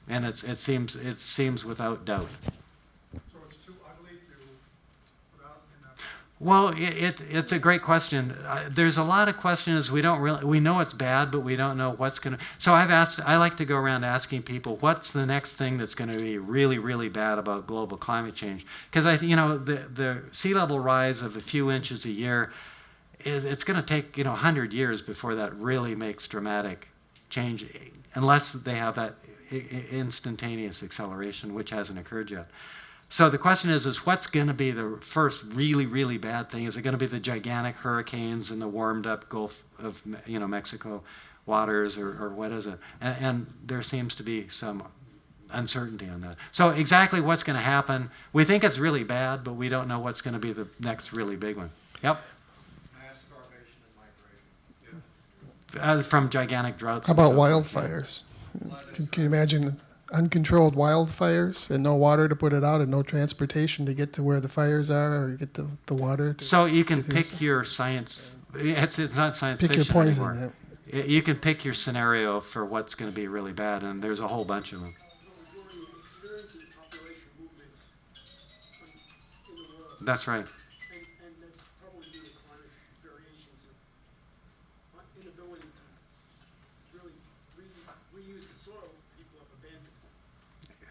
And it seems without doubt. So it's too ugly to put out in a... Well, it's a great question. There's a lot of questions we know it's bad, but we don't know what's going to. So I like to go around asking people, what's the next thing that's going to be really, really bad about global climate change? Because the sea level rise of a few inches a year it's going to take 100 years before that really makes dramatic change, unless they have that instantaneous acceleration, which hasn't occurred yet. So the question is what's going to be the first really, really bad thing? Is it going to be the gigantic hurricanes in the warmed up Gulf of Mexico waters, or what is it? And there seems to be some uncertainty on that. So exactly what's going to happen, we think it's really bad, but we don't know what's going to be the next really big one. Yep. Mass starvation and migration. From gigantic droughts. How about and so forth. wildfires? Can you imagine uncontrolled wildfires and no water to put it out and no transportation to get to where the fires are or get the water. So you can get there. pick your science, it's not science Pick your fiction poison. anymore. Yeah. You can pick your scenario for what's going to be really bad, and there's a whole bunch of them. We're already experiencing population movements in the world, That's right. and that's probably due to climate variations of inability to really reuse the soil people have abandoned.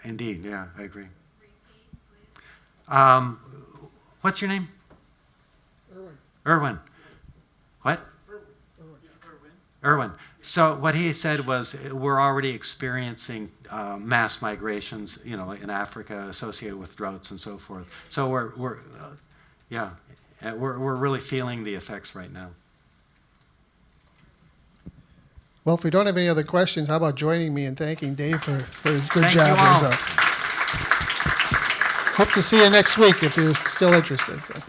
Indeed, yeah, I agree. What's your name? Irwin. What? Irwin. So what he said was we're already experiencing mass migrations, you know, in Africa associated with droughts and so forth. So we're really feeling the effects right now. Well, if we don't have any other questions, how about joining me in thanking Dave for his good Thank job you here. all. So, hope to see you next week if you're still interested. So.